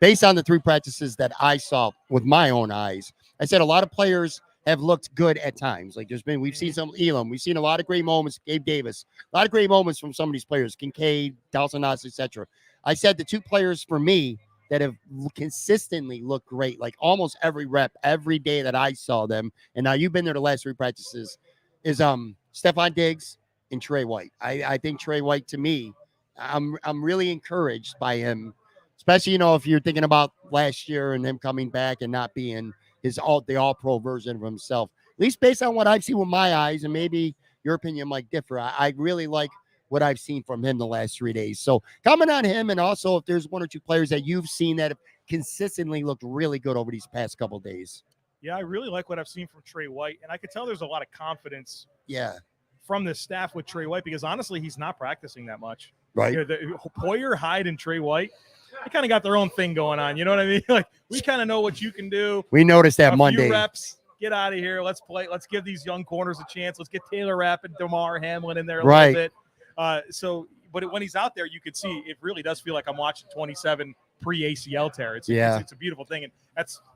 based on the 3 practices that I saw with my own eyes. I said a lot of players have looked good at times. Like we've seen some Elam, we've seen a lot of great moments, Gabe Davis, a lot of great moments from some of these players, Kincaid, Dawson Knox, etc. I said the 2 players for me that have consistently looked great, like almost every rep, every day that I saw them, and now you've been there the last 3 practices, is Stephon Diggs and Trey White. I think Trey White, to me, I'm really encouraged by him Especially, if you're thinking about last year and him coming back and not being the all-pro version of himself. At least based on what I've seen with my eyes, and maybe your opinion might differ. I really like what I've seen from him the last 3 days. So comment on him, and also if there's one or two players that you've seen that have consistently looked really good over these past couple of days. Yeah, I really like what I've seen from Trey White, and I could tell there's a lot of confidence from the staff with Trey White because honestly, he's not practicing that much. Right. Poyer, Hyde, and Trey White, they kind of got their own thing going on. You know what I mean? Like, we kind of know what you can do. We noticed that Monday. Few reps, get out of here. Let's play. Let's give these young corners a chance. Let's get Taylor Rapp and DeMar Hamlin in there a little bit. But when he's out there, you could see it really does feel like I'm watching 27 pre-ACL tear. It's a beautiful thing, and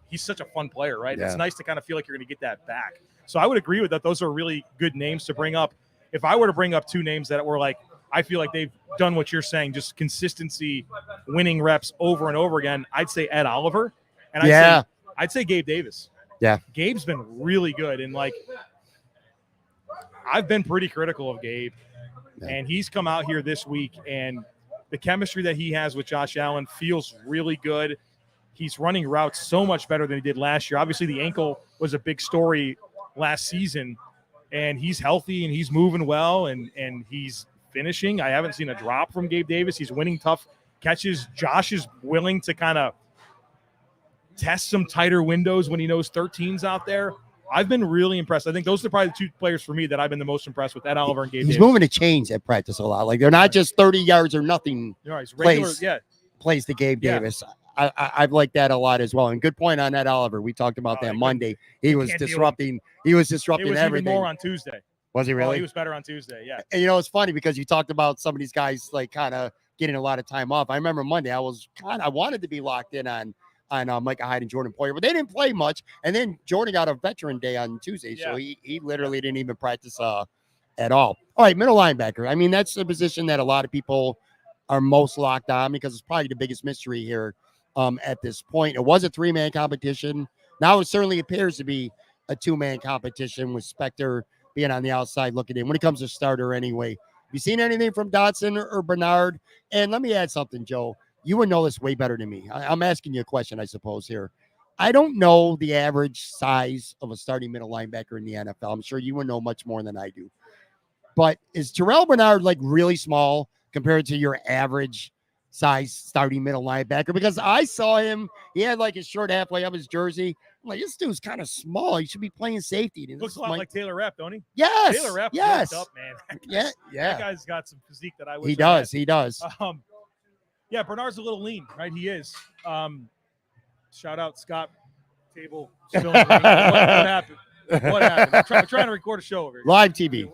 he's such a fun player, right? Yeah. It's nice to kind of feel like you're going to get that back. So I would agree with that. Those are really good names to bring up. If I were to bring up two names that were like, I feel like they've done what you're saying, just consistency, winning reps over and over again, I'd say Ed Oliver, and I'd say Gabe Davis. Yeah, Gabe's been really good, and like I've been pretty critical of Gabe, and he's come out here this week, and the chemistry that he has with Josh Allen feels really good. He's running routes so much better than he did last year. Obviously, the ankle was a big story last season, and he's healthy and he's moving well, and he's finishing. I haven't seen a drop from Gabe Davis. He's winning tough catches. Josh is willing to kind of test some tighter windows when he knows 13's out there. I've been really impressed. I think those are probably the two players for me that I've been the most impressed with, Ed Oliver and Gabe Davis. He's moving the chains at practice a lot. Like, they're not just 30 yards or nothing plays to Gabe Davis. I've liked that a lot as well. And good point on Ed Oliver. We talked about that Monday. He was disrupting. He was disrupting everything. Even more on Tuesday. Was he really? Oh, he was better on Tuesday, yeah. And it's funny because you talked about some of these guys like kind of getting a lot of time off. I remember Monday I wanted to be locked in on Micah Hyde and Jordan Poyer, but they didn't play much. And then Jordan got a veteran day on Tuesday, so he literally didn't even practice at all. All right, middle linebacker. I mean, that's the position that a lot of people are most locked on because it's probably the biggest mystery here at this point. It was a 3-man competition. Now it certainly appears to be a 2-man competition with Spector being on the outside looking in when it comes to starter anyway. Have you seen anything from Dotson or Bernard? And let me add something, Joe. You would know this way better than me. I'm asking you a question, I suppose, here. I don't know the average size of a starting middle linebacker in the NFL. I'm sure you would know much more than I do. But is Terrell Bernard like really small compared to your average size starting middle linebacker? Because I saw him, he had like his shirt halfway up his jersey. I'm like, this dude's kind of small. He should be playing safety. Looks a lot like Taylor Rapp, don't he? Yes. Taylor Rapp up, man. Yeah. That guy's got some physique that I wish he does. He does. Yeah, Bernard's a little lean, right? He is. Shout out Scott Table. What happened? What happened? I'm trying to record a show over here. Live TV.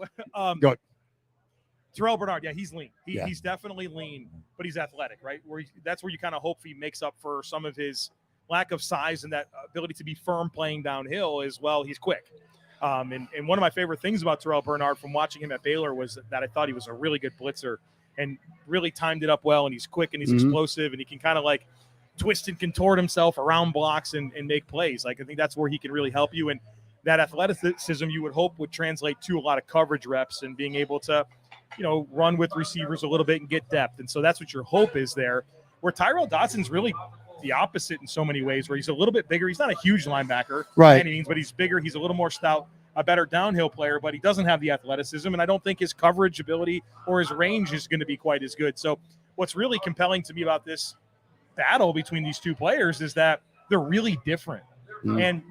Go. Terrell Bernard, he's lean. He's definitely lean, but he's athletic, right? That's where you kind of hope he makes up for some of his lack of size and that ability to be firm playing downhill as well. He's quick. And one of my favorite things about Terrell Bernard from watching him at Baylor was that I thought he was a really good blitzer and really timed it up well. And he's quick and he's explosive and he can kind of like twist and contort himself around blocks and make plays. Like, I think that's where he can really help you. And that athleticism you would hope would translate to a lot of coverage reps and being able to, run with receivers a little bit and get depth. And so that's what your hope is there. Where Tyrell Dotson's really the opposite in so many ways, where he's a little bit bigger. He's not a huge linebacker by any means, but he's bigger. He's a little more stout, a better downhill player, but he doesn't have the athleticism. And I don't think his coverage ability or his range is going to be quite as good. So what's really compelling to me about this battle between these two players is that they're really different. And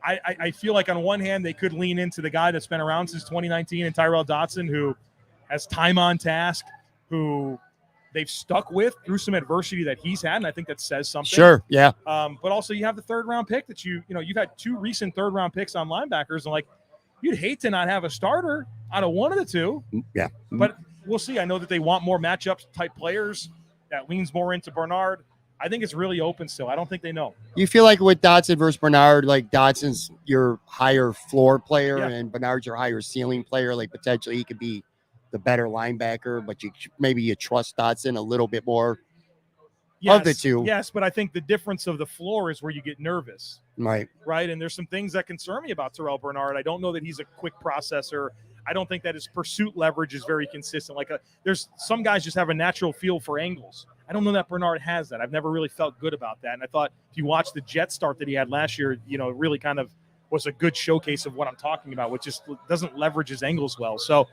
I feel like on one hand, they could lean into the guy that's been around since 2019 and Tyrell Dotson, who has time on task, who they've stuck with through some adversity that he's had. And I think that says something. Sure. Yeah. But also you have the 3rd round pick that you've had 2 recent 3rd round picks on linebackers. And like, you'd hate to not have a starter out of one of the two. Yeah. But we'll see. I know that they want more matchup type players that leans more into Bernard. I think it's really open still. I don't think they know. You feel like with Dotson versus Bernard, like Dotson's your higher floor player and Bernard's your higher ceiling player. Like potentially he could be the better linebacker, but maybe you trust Dotson a little bit more of the two. Yes, but I think the difference of the floor is where you get nervous. Right. And there's some things that concern me about Terrell Bernard. I don't know that he's a quick processor. I don't think that his pursuit leverage is very consistent. There's some guys just have a natural feel for angles. I don't know that Bernard has that. I've never really felt good about that. And I thought if you watch the Jet start that he had last year, you know, it really kind of was a good showcase of what I'm talking about, which just doesn't leverage his angles well. So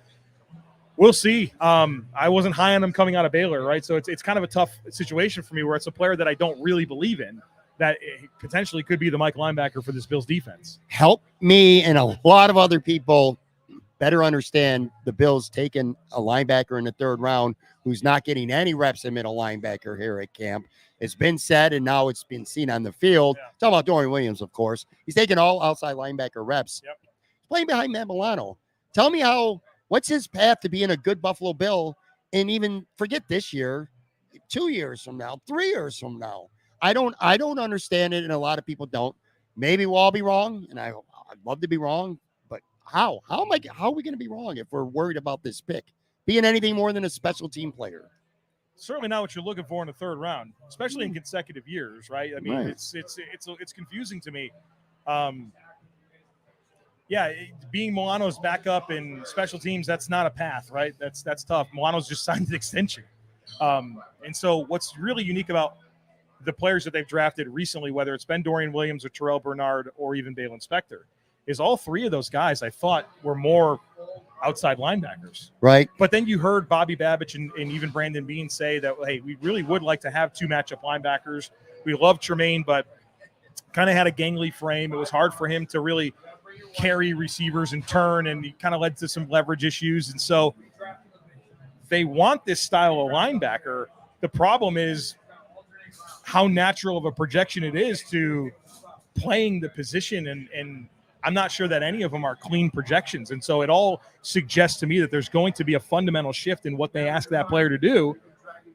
we'll see. I wasn't high on him coming out of Baylor, right? So it's kind of a tough situation for me where it's a player that I don't really believe in, that potentially could be the Mike linebacker for this Bills defense. Help me and a lot of other people better understand the Bills taking a linebacker in the third round who's not getting any reps in middle linebacker here at camp. It's been said, and now it's been seen on the field. Yeah. Talk about Dorian Williams, of course. He's taking all outside linebacker reps. Yep. He's playing behind Matt Milano. Tell me what's his path to being a good Buffalo Bill, and even forget this year, 2 years from now, 3 years from now. I don't understand it, and a lot of people don't. Maybe we'll all be wrong, and I'd love to be wrong. But how are we going to be wrong if we're worried about this pick being anything more than a special team player? Certainly not what you're looking for in the third round, especially in consecutive years, right? I mean, Right. it's confusing to me. Being Milano's backup in special teams, that's not a path, right? That's tough. Milano's just signed an extension. And so what's really unique about the players that they've drafted recently, whether it's been Dorian Williams or Terrell Bernard or even Balin Spector, is all three of those guys I thought were more outside linebackers. Right. But then you heard Bobby Babich and even Brandon Bean say that, hey, we really would like to have two matchup linebackers. We love Tremaine, but kind of had a gangly frame. It was hard for him to really carry receivers and turn, and he kind of led to some leverage issues. And so they want this style of linebacker. The problem is how natural of a projection it is to playing the position, and I'm not sure that any of them are clean projections. And so it all suggests to me that there's going to be a fundamental shift in what they ask that player to do,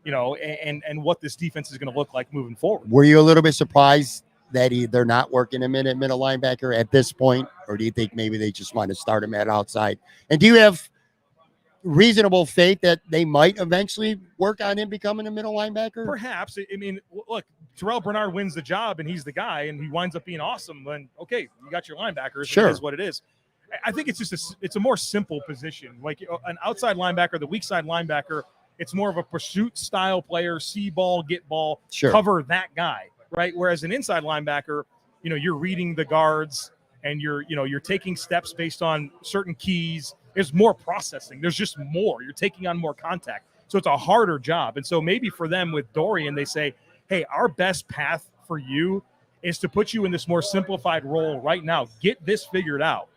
you know, and what this defense is going to look like moving forward. Were you a little bit surprised that they're not working him in at middle linebacker at this point, or do you think maybe they just want to start him at outside? And do you have reasonable faith that they might eventually work on him becoming a middle linebacker? Perhaps. I mean, look, Terrell Bernard wins the job and he's the guy and he winds up being awesome. Then, okay, you got your linebackers. Sure. It is what it is. I think it's just it's a more simple position. Like an outside linebacker, the weak side linebacker, it's more of a pursuit style player, see ball, get ball, Sure. cover that guy, right? Whereas an inside linebacker, you know, you're reading the guards and you're taking steps based on certain keys. There's more processing. There's just more. You're taking on more contact. So it's a harder job. And so maybe for them with Dorian, they say, hey, our best path for you is to put you in this more simplified role right now. Get this figured out.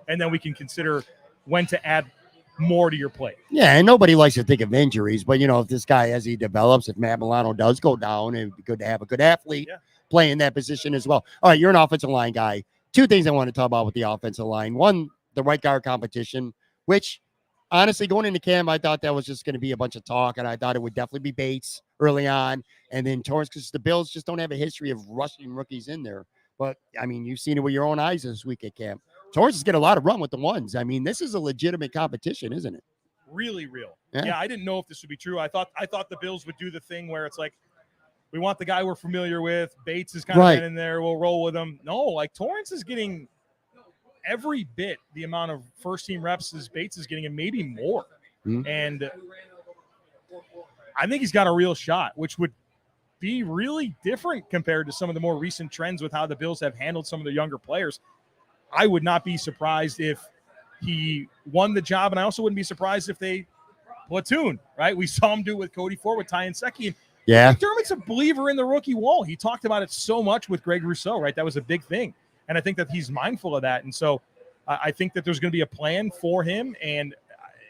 And then we can consider when to add more to your plate. Yeah, and nobody likes to think of injuries, but, you know, if this guy, as he develops, if Matt Milano does go down, it'd be good to have a good athlete play in that position as well. All right, you're an offensive line guy. Two things I want to talk about with the offensive line. One, the right guard competition, which honestly, going into camp, I thought that was just going to be a bunch of talk, and I thought it would definitely be Bates early on, and then Torrance, because the Bills just don't have a history of rushing rookies in there. But, I mean, you've seen it with your own eyes this week at camp. Torrance is getting a lot of run with the ones. I mean, this is a legitimate competition, isn't it? Really real. Yeah. I didn't know if this would be true. I thought the Bills would do the thing where it's like, we want the guy we're familiar with. Bates is kind of been in there. We'll roll with him. No, like Torrance is getting every bit the amount of first-team reps as Bates is getting, and maybe more. Mm-hmm. And I think he's got a real shot, which would be really different compared to some of the more recent trends with how the Bills have handled some of the younger players. I would not be surprised if he won the job, and I also wouldn't be surprised if they platoon, right? We saw him do it with Cody Ford, with Ty Nsekhe. Yeah. McDermott's a believer in the rookie wall. He talked about it so much with Greg Rousseau, right? That was a big thing. And I think that he's mindful of that. And so I think that there's going to be a plan for him, and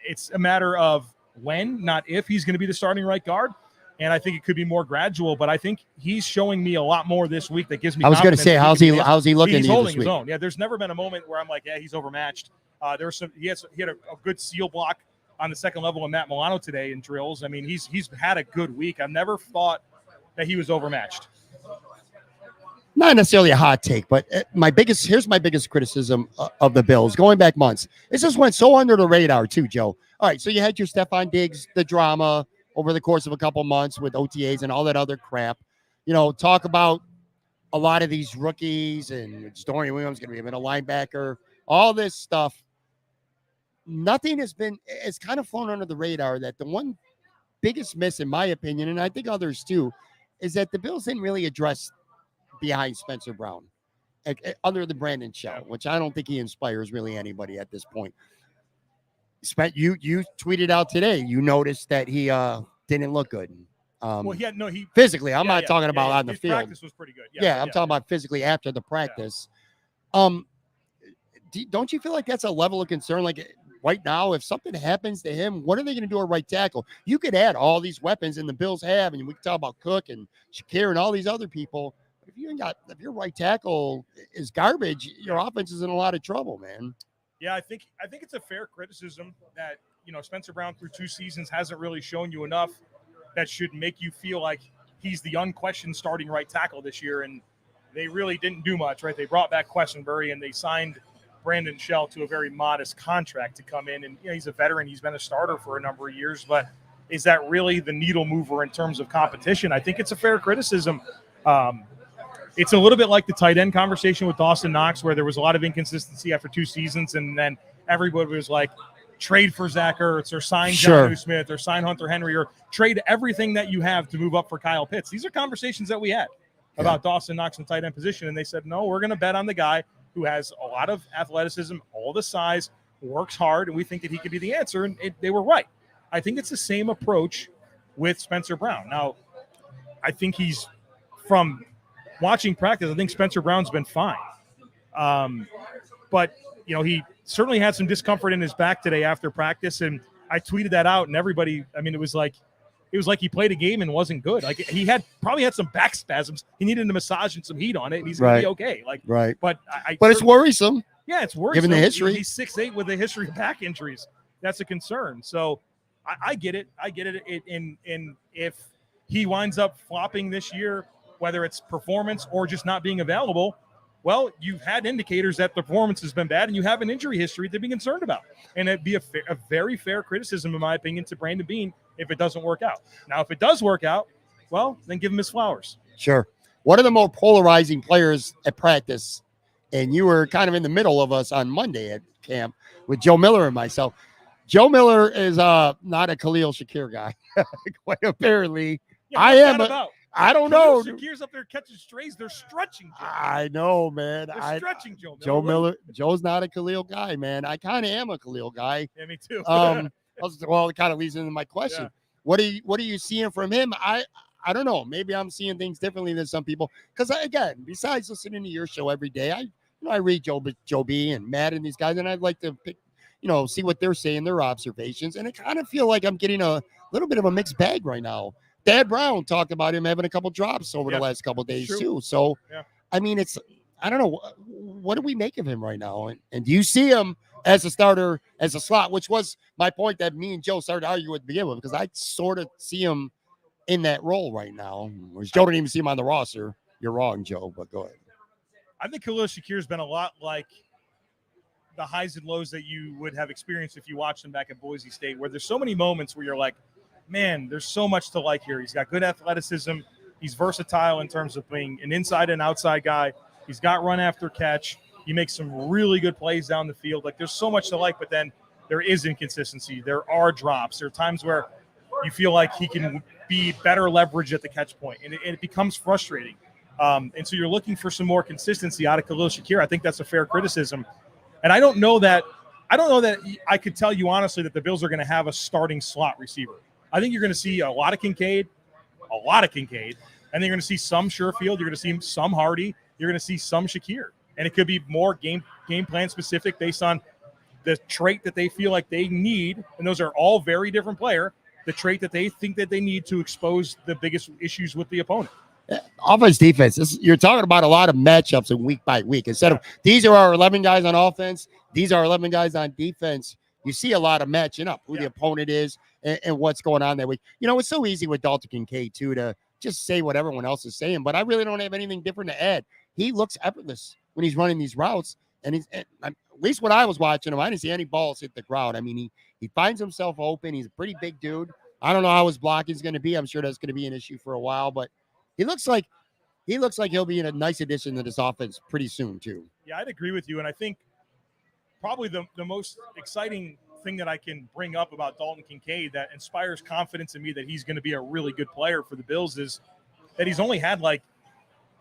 it's a matter of when, not if, he's going to be the starting right guard. And I think it could be more gradual, but I think he's showing me a lot more this week that gives me. I was going to say, how's he looking? He's holding his week? own. Yeah, there's never been a moment where I'm like, yeah, he's overmatched. There was some. He had a good seal block on the second level of Matt Milano today in drills. I mean, he's had a good week. I've never thought that he was overmatched. Not necessarily a hot take, but here's my biggest criticism of the Bills going back months. It just went so under the radar too, Joe. All right, so you had your Stephon Diggs, the drama over the course of a couple months with OTAs and all that other crap. You know, talk about a lot of these rookies, and Dorian Williams going to be a middle linebacker, all this stuff. Nothing it's kind of flown under the radar that the one biggest miss, in my opinion, and I think others too, is that the Bills didn't really address behind Spencer Brown, other than Brandon Shell, which I don't think he inspires really anybody at this point. You tweeted out today. You noticed that he didn't look good. Well, he physically. I'm not talking about on the his field. Practice was pretty good. I'm talking about physically after the practice. Don't you feel like that's a level of concern? Like right now, if something happens to him, what are they going to do at right tackle? You could add all these weapons, and the Bills have, and we can talk about Cook and Shakir and all these other people. But if your right tackle is garbage, your offense is in a lot of trouble, man. Yeah, I think it's a fair criticism that Spencer Brown through 2 seasons hasn't really shown you enough that should make you feel like he's the unquestioned starting right tackle this year. And they really didn't do much, right? They brought back Quessenberry and they signed Brandon Shell to a very modest contract to come in. And he's a veteran. He's been a starter for a number of years. But is that really the needle mover in terms of competition? I think it's a fair criticism. It's a little bit like the tight end conversation with Dawson Knox, where there was a lot of inconsistency after 2 seasons, and then everybody was like, trade for Zach Ertz or sign John Smith or sign Hunter Henry or trade everything that you have to move up for Kyle Pitts. These are conversations that we had about Dawson Knox in the tight end position, and they said, no, we're going to bet on the guy who has a lot of athleticism, all the size, works hard, and we think that he could be the answer, and they were right. I think it's the same approach with Spencer Brown. Now, I think he's from – watching practice, I think Spencer Brown's been fine. But, he certainly had some discomfort in his back today after practice, and I tweeted that out, and everybody, it was like he played a game and wasn't good. Like, he probably had some back spasms. He needed a massage and some heat on it, and he's going to be okay. But it's worrisome. Yeah, it's worrisome. Given the history. He's 6'8" with a history of back injuries. That's a concern. So I get it. And if he winds up flopping this year, whether it's performance or just not being available, well, you've had indicators that the performance has been bad and you have an injury history to be concerned about. And it'd be a very fair criticism, in my opinion, to Brandon Beane if it doesn't work out. Now, if it does work out, well, then give him his flowers. Sure. One of the more polarizing players at practice, and you were kind of in the middle of us on Monday at camp with Joe Miller and myself. Joe Miller is not a Khalil Shakir guy. Quite apparently. Yeah, I am. I don't know. Shakir's up there catching strays. They're stretching. Joe. I know, man. They're stretching Joe Miller. Joe Miller. Joe's not a Khalil guy, man. I kind of am a Khalil guy. Yeah, me too. Well, it kind of leads into my question. Yeah. What are you seeing from him? I don't know. Maybe I'm seeing things differently than some people. Because again, besides listening to your show every day, I read Joe B and Matt and these guys, and I'd like to pick, see what they're saying, their observations, and I kind of feel like I'm getting a little bit of a mixed bag right now. Dad Brown talked about him having a couple drops over the last couple of days too. So, I don't know. What do we make of him right now? And do you see him as a starter, as a slot, which was my point that me and Joe started arguing at the beginning with, because I sort of see him in that role right now. Whereas Joe didn't even see him on the roster. You're wrong, Joe, but go ahead. I think Khalil Shakir's been a lot like the highs and lows that you would have experienced if you watched him back at Boise State, where there's so many moments where you're like, man, there's so much to like here. He's got good athleticism. He's versatile in terms of being an inside and outside guy. He's got run after catch. He makes some really good plays down the field. Like, there's so much to like, but then there is inconsistency. There are drops. There are times where you feel like he can be better leverage at the catch point, and it becomes frustrating. And so you're looking for some more consistency out of Khalil Shakir. I think that's a fair criticism. And I don't know that I could tell you honestly that the Bills are going to have a starting slot receiver. I think you're going to see a lot of Kincaid, and then you're going to see some Sherfield. You're going to see some Hardy. You're going to see some Shakir. And it could be more game plan specific based on the trait that they feel like they need. And those are all very different player. The trait that they think that they need to expose the biggest issues with the opponent. Offense, defense. You're talking about a lot of matchups in week by week. Instead of these are our 11 guys on offense, these are 11 guys on defense. You see a lot of matching up who the opponent is and what's going on that week. It's so easy with Dalton Kincaid too to just say what everyone else is saying, but I really don't have anything different to add. He looks effortless when he's running these routes, and at least when I was watching him, I didn't see any balls hit the ground. He finds himself open. He's a pretty big dude. I don't know how his blocking is going to be. I'm sure that's going to be an issue for a while, but he looks like he'll be in a nice addition to this offense pretty soon too. Yeah, I'd agree with you, and I think probably the most exciting thing that I can bring up about Dalton Kincaid that inspires confidence in me that he's going to be a really good player for the Bills is that he's only had like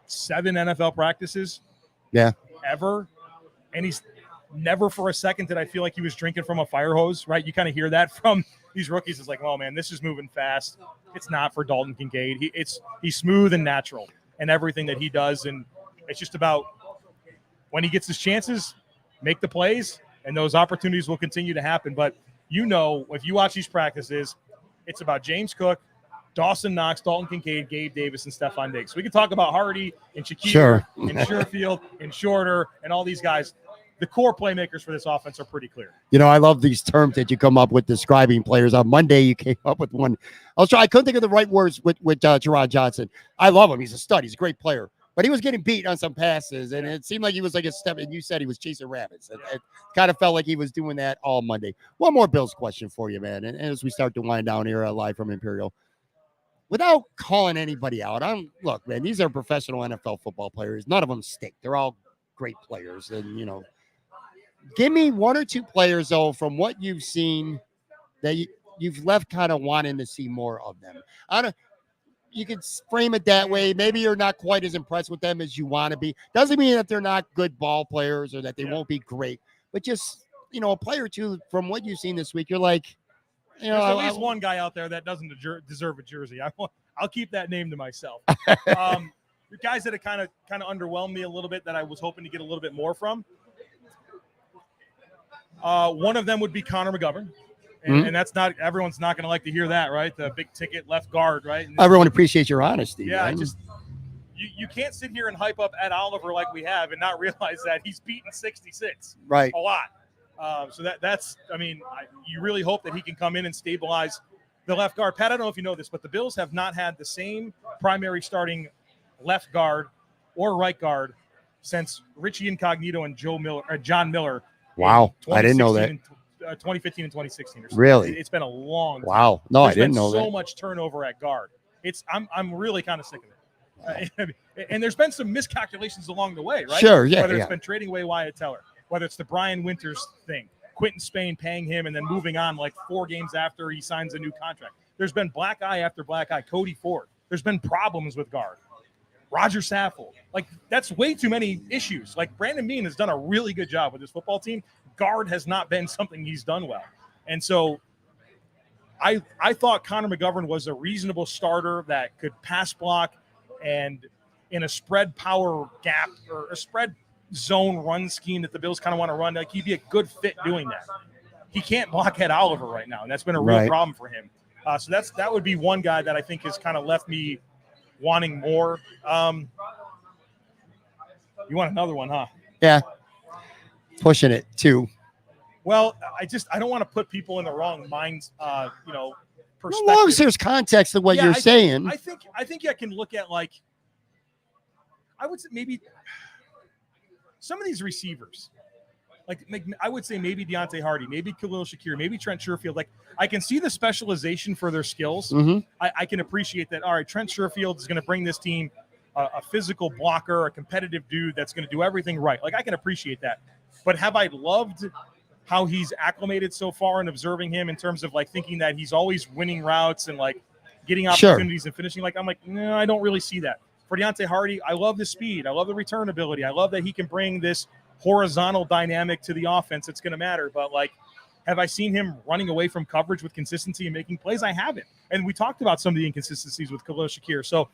7 NFL practices ever. And he's never for a second did I feel like he was drinking from a fire hose, right? You kind of hear that from these rookies. It's like, oh man, this is moving fast. It's not for Dalton Kincaid. He's smooth and natural in everything that he does. And it's just about when he gets his chances, make the plays, and those opportunities will continue to happen. But if you watch these practices, it's about James Cook, Dawson Knox, Dalton Kincaid, Gabe Davis, and Stephon Diggs. We can talk about Hardy and Shakir and Sherfield and Shorter and all these guys. The core playmakers for this offense are pretty clear. I love these terms that you come up with describing players. On Monday, you came up with one. I couldn't think of the right words with Jerron Johnson. I love him. He's a stud. He's a great player. But he was getting beat on some passes, and it seemed like he was like a step. And you said he was chasing rabbits. It kind of felt like he was doing that all Monday. One more Bills question for you, man. And as we start to wind down here live from Imperial, without calling anybody out, look, man, these are professional NFL football players. None of them stink. They're all great players, and give me 1 or 2 players, though, from what you've seen that you've left kind of wanting to see more of them. You could frame it that way. Maybe you're not quite as impressed with them as you want to be. Doesn't mean that they're not good ball players or that they won't be great, but just, a player or two from what you've seen this week, you're like, there's at least one guy out there that doesn't deserve a jersey. I'll keep that name to myself. The guys that have kind of underwhelmed me a little bit that I was hoping to get a little bit more from. One of them would be Connor McGovern. And that's not, everyone's not going to like to hear that, right? The big ticket left guard, right? Everyone appreciates your honesty. Yeah, man. You can't sit here and hype up Ed Oliver like we have and not realize that he's beaten 66. Right. A lot. So that's, you really hope that he can come in and stabilize the left guard. Pat, I don't know if you know this, but the Bills have not had the same primary starting left guard or right guard since Richie Incognito and John Miller. Wow. I didn't know that. 2015 and 2016 or something. Really? It's been a long time. Wow. No, I didn't know that. So much turnover at guard. I'm really kind of sick of it. And there's been some miscalculations along the way, right? Sure, yeah. Whether it's been trading away Wyatt Teller, whether it's the Brian Winters thing, Quentin Spain paying him and then moving on like 4 games after he signs a new contract. There's been black eye after black eye. Cody Ford. There's been problems with guard. Roger Saffold. Like, that's way too many issues. Like, Brandon Beane has done a really good job with this football team. Guard has not been something he's done well. And so I thought Connor McGovern was a reasonable starter that could pass block and in a spread power gap or a spread zone run scheme that the Bills kind of want to run, like, he'd be a good fit doing that. He can't block Ed Oliver right now, and that's been a real problem for him. So that would be one guy that I think has kind of left me wanting more. You want another one, huh? Yeah. Pushing it too. Well, I don't want to put people in the wrong minds, perspective. As long as there's context to what you're saying. I think I can look at, like, I would say maybe some of these receivers, like I would say maybe Deontay Hardy, maybe Khalil Shakir, maybe Trent Sherfield. Like, I can see the specialization for their skills. Mm-hmm. I can appreciate that. All right, Trent Sherfield is going to bring this team a physical blocker, a competitive dude that's going to do everything right. Like, I can appreciate that. But have I loved how he's acclimated so far and observing him in terms of, like, thinking that he's always winning routes and, like, getting opportunities and finishing? Like, I'm like, no, I don't really see that. For Deontay Hardy, I love the speed. I love the return ability. I love that he can bring this horizontal dynamic to the offense. It's going to matter. But, like, have I seen him running away from coverage with consistency and making plays? I haven't. And we talked about some of the inconsistencies with Khalil Shakir. So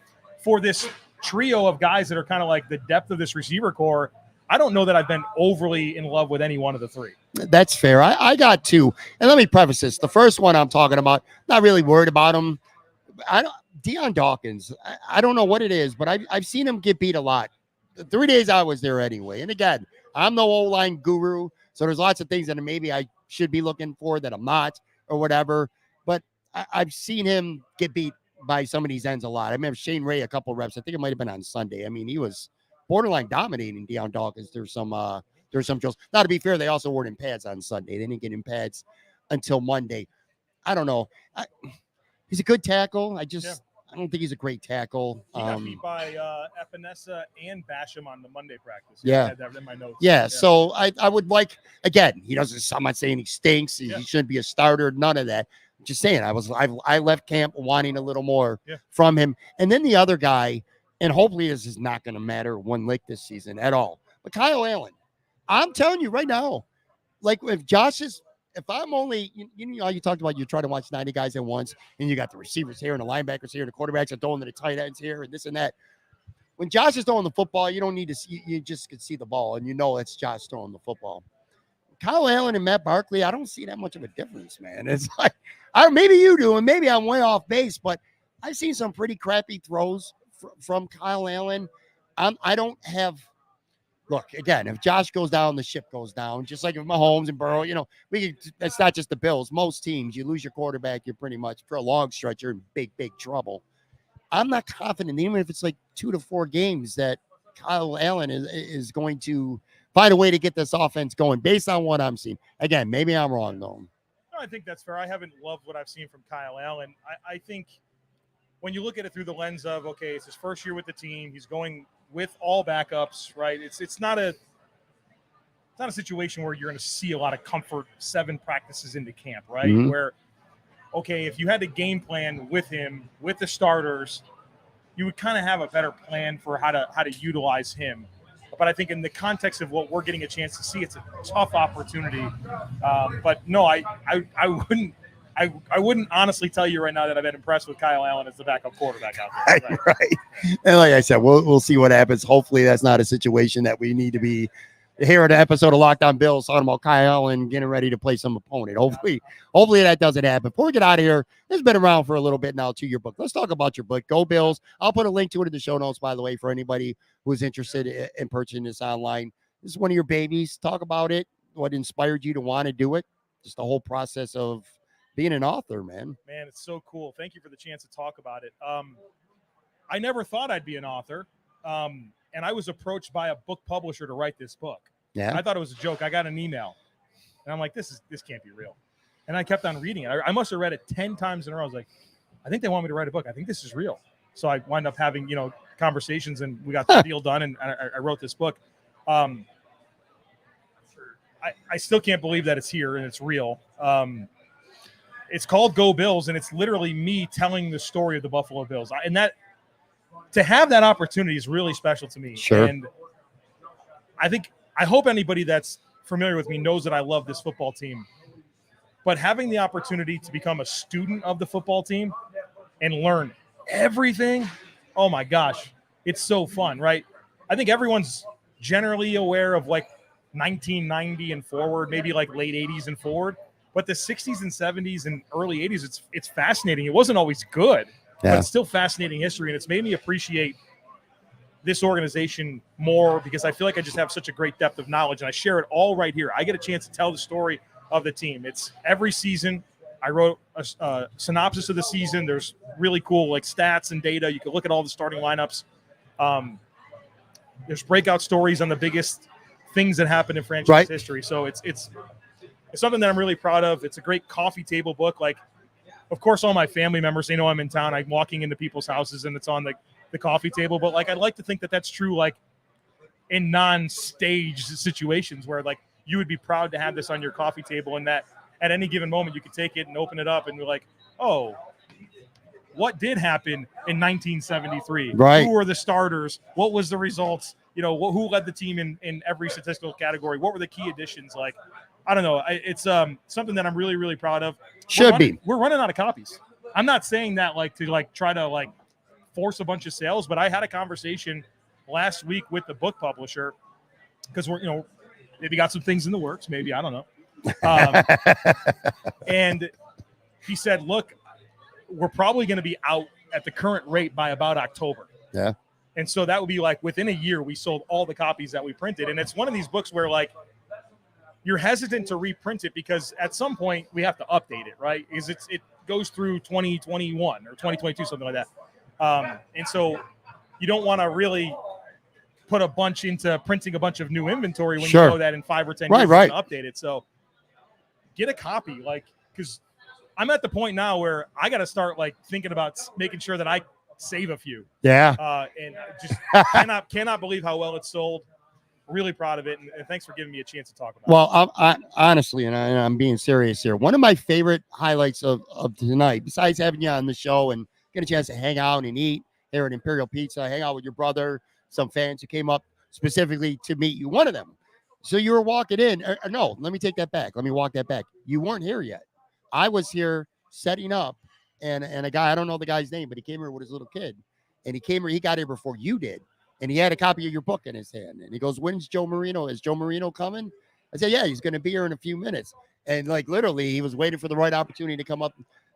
for this trio of guys that are kind of like the depth of this receiver core, I don't know that I've been overly in love with any one of the 3. That's fair. I got 2. And let me preface this. The first one I'm talking about, not really worried about him. Deion Dawkins, I don't know what it is, but I've seen him get beat a lot. The 3 days I was there anyway. And again, I'm no O-line guru, so there's lots of things that maybe I should be looking for that I'm not or whatever. But I've seen him get beat by some of these ends a lot. I remember Shane Ray a couple reps. I think it might have been on Sunday. I mean, he was borderline dominating Deion Dawkins. There's some drills. Now, to be fair, they also weren't in pads on Sunday. They didn't get in pads until Monday. I don't know. He's a good tackle. I don't think he's a great tackle. He got beat by Epinesa and Basham on the Monday practice. Yeah. I had that in my notes. Yeah, so I would like, again, he doesn't, I'm not saying he stinks. He shouldn't be a starter, none of that. I'm just saying I left camp wanting a little more from him. And then the other guy, and hopefully this is not going to matter one lick this season at all, but Kyle Allen. I'm telling you right now, like if I'm only, you know, you talked about you try to watch 90 guys at once, and you got the receivers here and the linebackers here and the quarterbacks are throwing to the tight ends here and this and that. When Josh is throwing the football, you don't need to see, you just can see the ball, and you know it's Josh throwing the football. Kyle Allen and Matt Barkley, I don't see that much of a difference, man. It's like, maybe you do, and maybe I'm way off base, but I've seen some pretty crappy throws from Kyle Allen. I don't have. Look, again, if Josh goes down, the ship goes down. Just like if Mahomes and Burrow, you know, it's not just the Bills. Most teams, you lose your quarterback, you're pretty much, for a long stretch, you're in big, big trouble. I'm not confident, even if it's like 2 to 4 games, that Kyle Allen is going to find a way to get this offense going based on what I'm seeing. Again, maybe I'm wrong, though. No, I think that's fair. I haven't loved what I've seen from Kyle Allen. I think when you look at it through the lens of, okay, it's his first year with the team, he's going with all backups, right? It's not a situation where you're going to see a lot of comfort 7 practices into camp, right? Mm-hmm. Where, okay, if you had to game plan with him, with the starters, you would kind of have a better plan for how to utilize him. But I think in the context of what we're getting a chance to see, it's a tough opportunity. But no, I wouldn't honestly tell you right now that I've been impressed with Kyle Allen as the backup quarterback out there. Right. And like I said, we'll see what happens. Hopefully that's not a situation that we need to be here at an episode of Locked On Bills talking about Kyle Allen getting ready to play some opponent. Hopefully that doesn't happen. Before we get out of here, it's been around for a little bit now, to your book. Let's talk about your book, Go Bills. I'll put a link to it in the show notes, by the way, for anybody who's interested in purchasing this online. This is one of your babies. Talk about it, what inspired you to want to do it, just the whole process of being an author, man. Man, it's so cool. Thank you for the chance to talk about it. I never thought I'd be an author. And I was approached by a book publisher to write this book. Yeah. I thought it was a joke. I got an email and I'm like, this can't be real. And I kept on reading it. I must have read it 10 times in a row. I was like, I think they want me to write a book. I think this is real. So I wound up having, conversations, and we got the deal done, and I wrote this book. I still can't believe that it's here and it's real. It's called Go Bills, and it's literally me telling the story of the Buffalo Bills. And that, to have that opportunity is really special to me. Sure. And I hope anybody that's familiar with me knows that I love this football team. But having the opportunity to become a student of the football team and learn everything, oh my gosh, it's so fun, right? I think everyone's generally aware of like 1990 and forward, maybe like late 80s and forward. But the 60s and 70s and early 80s, it's fascinating. It wasn't always good, but it's still fascinating history. And it's made me appreciate this organization more because I feel like I just have such a great depth of knowledge, and I share it all right here. I get a chance to tell the story of the team. It's every season. I wrote a synopsis of the season. There's really cool like stats and data. You can look at all the starting lineups. There's breakout stories on the biggest things that happened in franchise history. So it's something that I'm really proud of. It's a great coffee table book. Like, of course, all my family members, they know I'm in town. I'm walking into people's houses and it's on the coffee table. But like, I'd like to think that that's true, like in non-staged situations where like you would be proud to have this on your coffee table, and that at any given moment you could take it and open it up and you're like, oh, what did happen in 1973? Right. Who were the starters? What was the results? Who led the team in every statistical category? What were the key additions? Like, I don't know. It's something that I'm really, really proud of. We're running out of copies. I'm not saying that to try to force a bunch of sales, but I had a conversation last week with the book publisher because we're, maybe got some things in the works. Maybe, I don't know. And he said, look, we're probably going to be out at the current rate by about October. Yeah. And so that would be like within a year, we sold all the copies that we printed. And it's one of these books where you're hesitant to reprint it because at some point we have to update it, right? Because it goes through 2021 or 2022, something like that. And so you don't want to really put a bunch into printing a bunch of new inventory when you know that in 5 or 10 years you're going to update it. So get a copy, because I'm at the point now where I got to start thinking about making sure that I save a few. Yeah. And just cannot believe how well it's sold. Really proud of it, and thanks for giving me a chance to talk about it. Well, I honestly, and I'm being serious here. One of my favorite highlights of tonight, besides having you on the show and get a chance to hang out and eat here at Imperial Pizza, hang out with your brother, some fans who came up specifically to meet you. One of them. So you were walking in. No, let me take that back. Let me walk that back. You weren't here yet. I was here setting up, and a guy, I don't know the guy's name, but he came here with his little kid, and he got here before you did. And he had a copy of your book in his hand. And he goes, when's Joe Marino? Is Joe Marino coming? I said, yeah, he's going to be here in a few minutes. And like literally, he was waiting for the right opportunity to come up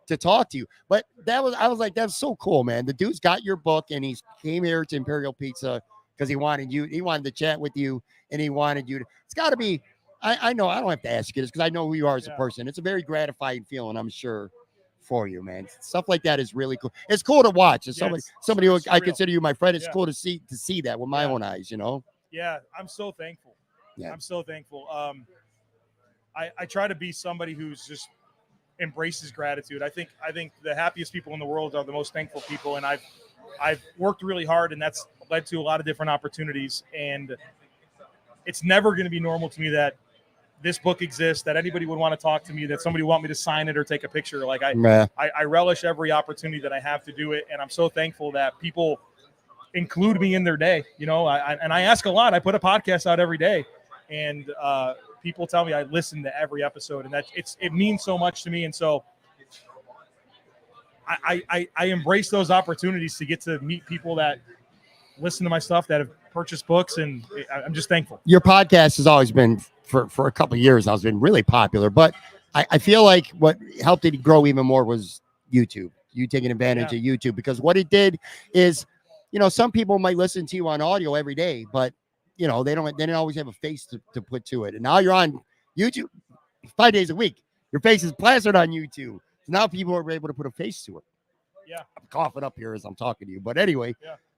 to talk to you. But I was like, that's so cool, man. The dude's got your book and he came here to Imperial Pizza because he wanted to chat with you and he wanted you to. It's got to be, I know, I don't have to ask you this because I know who you are as a person. It's a very gratifying feeling, I'm sure, for you, man. Stuff like that is really cool. It's cool to watch. As somebody who I consider you my friend, it's cool to see that with my own eyes, you know? Yeah, I'm so thankful. Yeah. I'm so thankful. I try to be somebody who's just embraces gratitude. I think the happiest people in the world are the most thankful people. And I've worked really hard, and that's led to a lot of different opportunities. And it's never going to be normal to me that this book exists, that anybody would want to talk to me, that somebody would want me to sign it or take a picture. Like I relish every opportunity that I have to do it. And I'm so thankful that people include me in their day, you know, I ask a lot. I put a podcast out every day, and people tell me I listen to every episode, and it means so much to me. And so I embrace those opportunities to get to meet people that listen to my stuff, that have purchased books, and I'm just thankful. Your podcast has always been, for a couple of years now, has been really popular, but I feel like what helped it grow even more was YouTube. You taking advantage of YouTube, because what it did is, you know, some people might listen to you on audio every day, but you know, they didn't always have a face to put to it. And now you're on YouTube 5 days a week. Your face is plastered on YouTube. So now people are able to put a face to it. Yeah. I'm coughing up here as I'm talking to you. But anyway,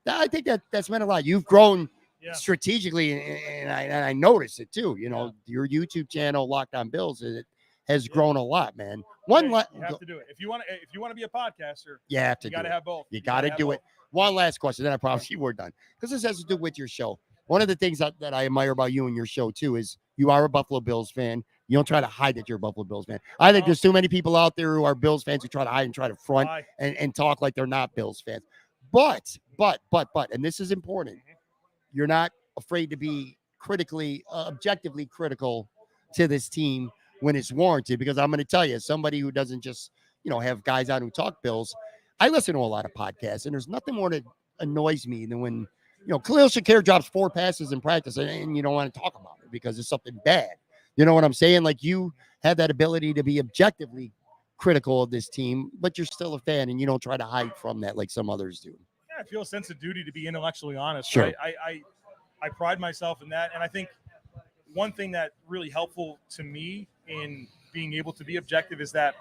I think that's meant a lot. You've grown strategically, and I noticed it too. You know, your YouTube channel, Locked On Bills, it has grown a lot, man. You have to do it. If you want to be a podcaster, you got to have both. You got to do it. One last question, then I promise you we're done. Because this has to do with your show. One of the things that I admire about you and your show, too, is you are a Buffalo Bills fan. You don't try to hide that you're a Buffalo Bills fan. I think there's too many people out there who are Bills fans who try to hide and try to front and talk like they're not Bills fans. But, and this is important, you're not afraid to be objectively critical to this team when it's warranted. Because I'm going to tell you, somebody who doesn't just, you know, have guys on who talk Bills, I listen to a lot of podcasts, and there's nothing more that annoys me than when, you know, Khalil Shakir drops 4 passes in practice and you don't want to talk about it because it's something bad. You know what I'm saying? Like, you have that ability to be objectively critical of this team, but you're still a fan and you don't try to hide from that like some others do. Yeah, I feel a sense of duty to be intellectually honest. Sure. Right? I pride myself in that. And I think one thing that really helpful to me in being able to be objective is that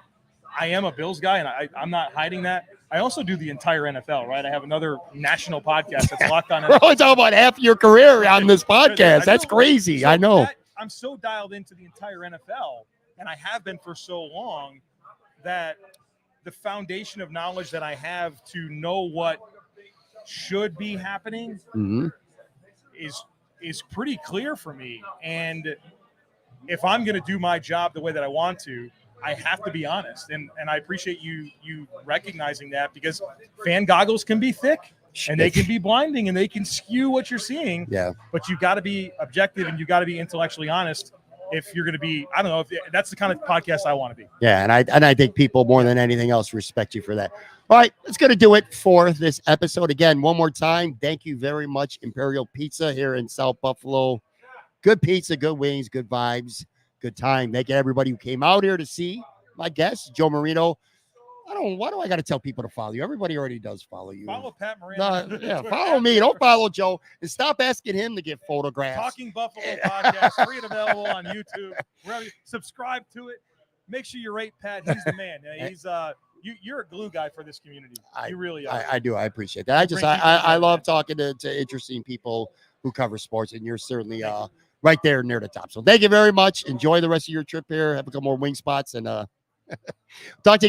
I am a Bills guy, and I'm not hiding that. I also do the entire NFL, right? I have another national podcast that's Locked On NFL. We're only talking about half your career on this podcast. That's crazy. I know. I'm so dialed into the entire NFL, and I have been for so long, that the foundation of knowledge that I have to know what should be happening is pretty clear for me. And if I'm going to do my job the way that I want to, I have to be honest. And I appreciate you recognizing that, because fan goggles can be thick and they can be blinding and they can skew what you're seeing. Yeah. But you got to be objective and you got to be intellectually honest if you're going to be, I don't know, if that's the kind of podcast I want to be. Yeah. And I think people more than anything else respect you for that. All right, that's going to do it for this episode. Again, one more time, thank you very much, Imperial Pizza here in South Buffalo. Good pizza, good wings, good vibes, good time. Thank you everybody who came out here to see my guest, Joe Marino. Why do I got to tell people to follow you? Everybody already does follow you. Follow Pat Moran. Follow me. Don't follow Joe. And stop asking him to get photographs. Talking Buffalo podcast, free and available on YouTube. Subscribe to it. Make sure you rate Pat. He's the man. He's you're a glue guy for this community. You really are. I do. I appreciate that. I love talking to interesting people who cover sports, and you're certainly right there near the top. So thank you very much. Enjoy the rest of your trip here. Have a couple more wing spots, and talk to you.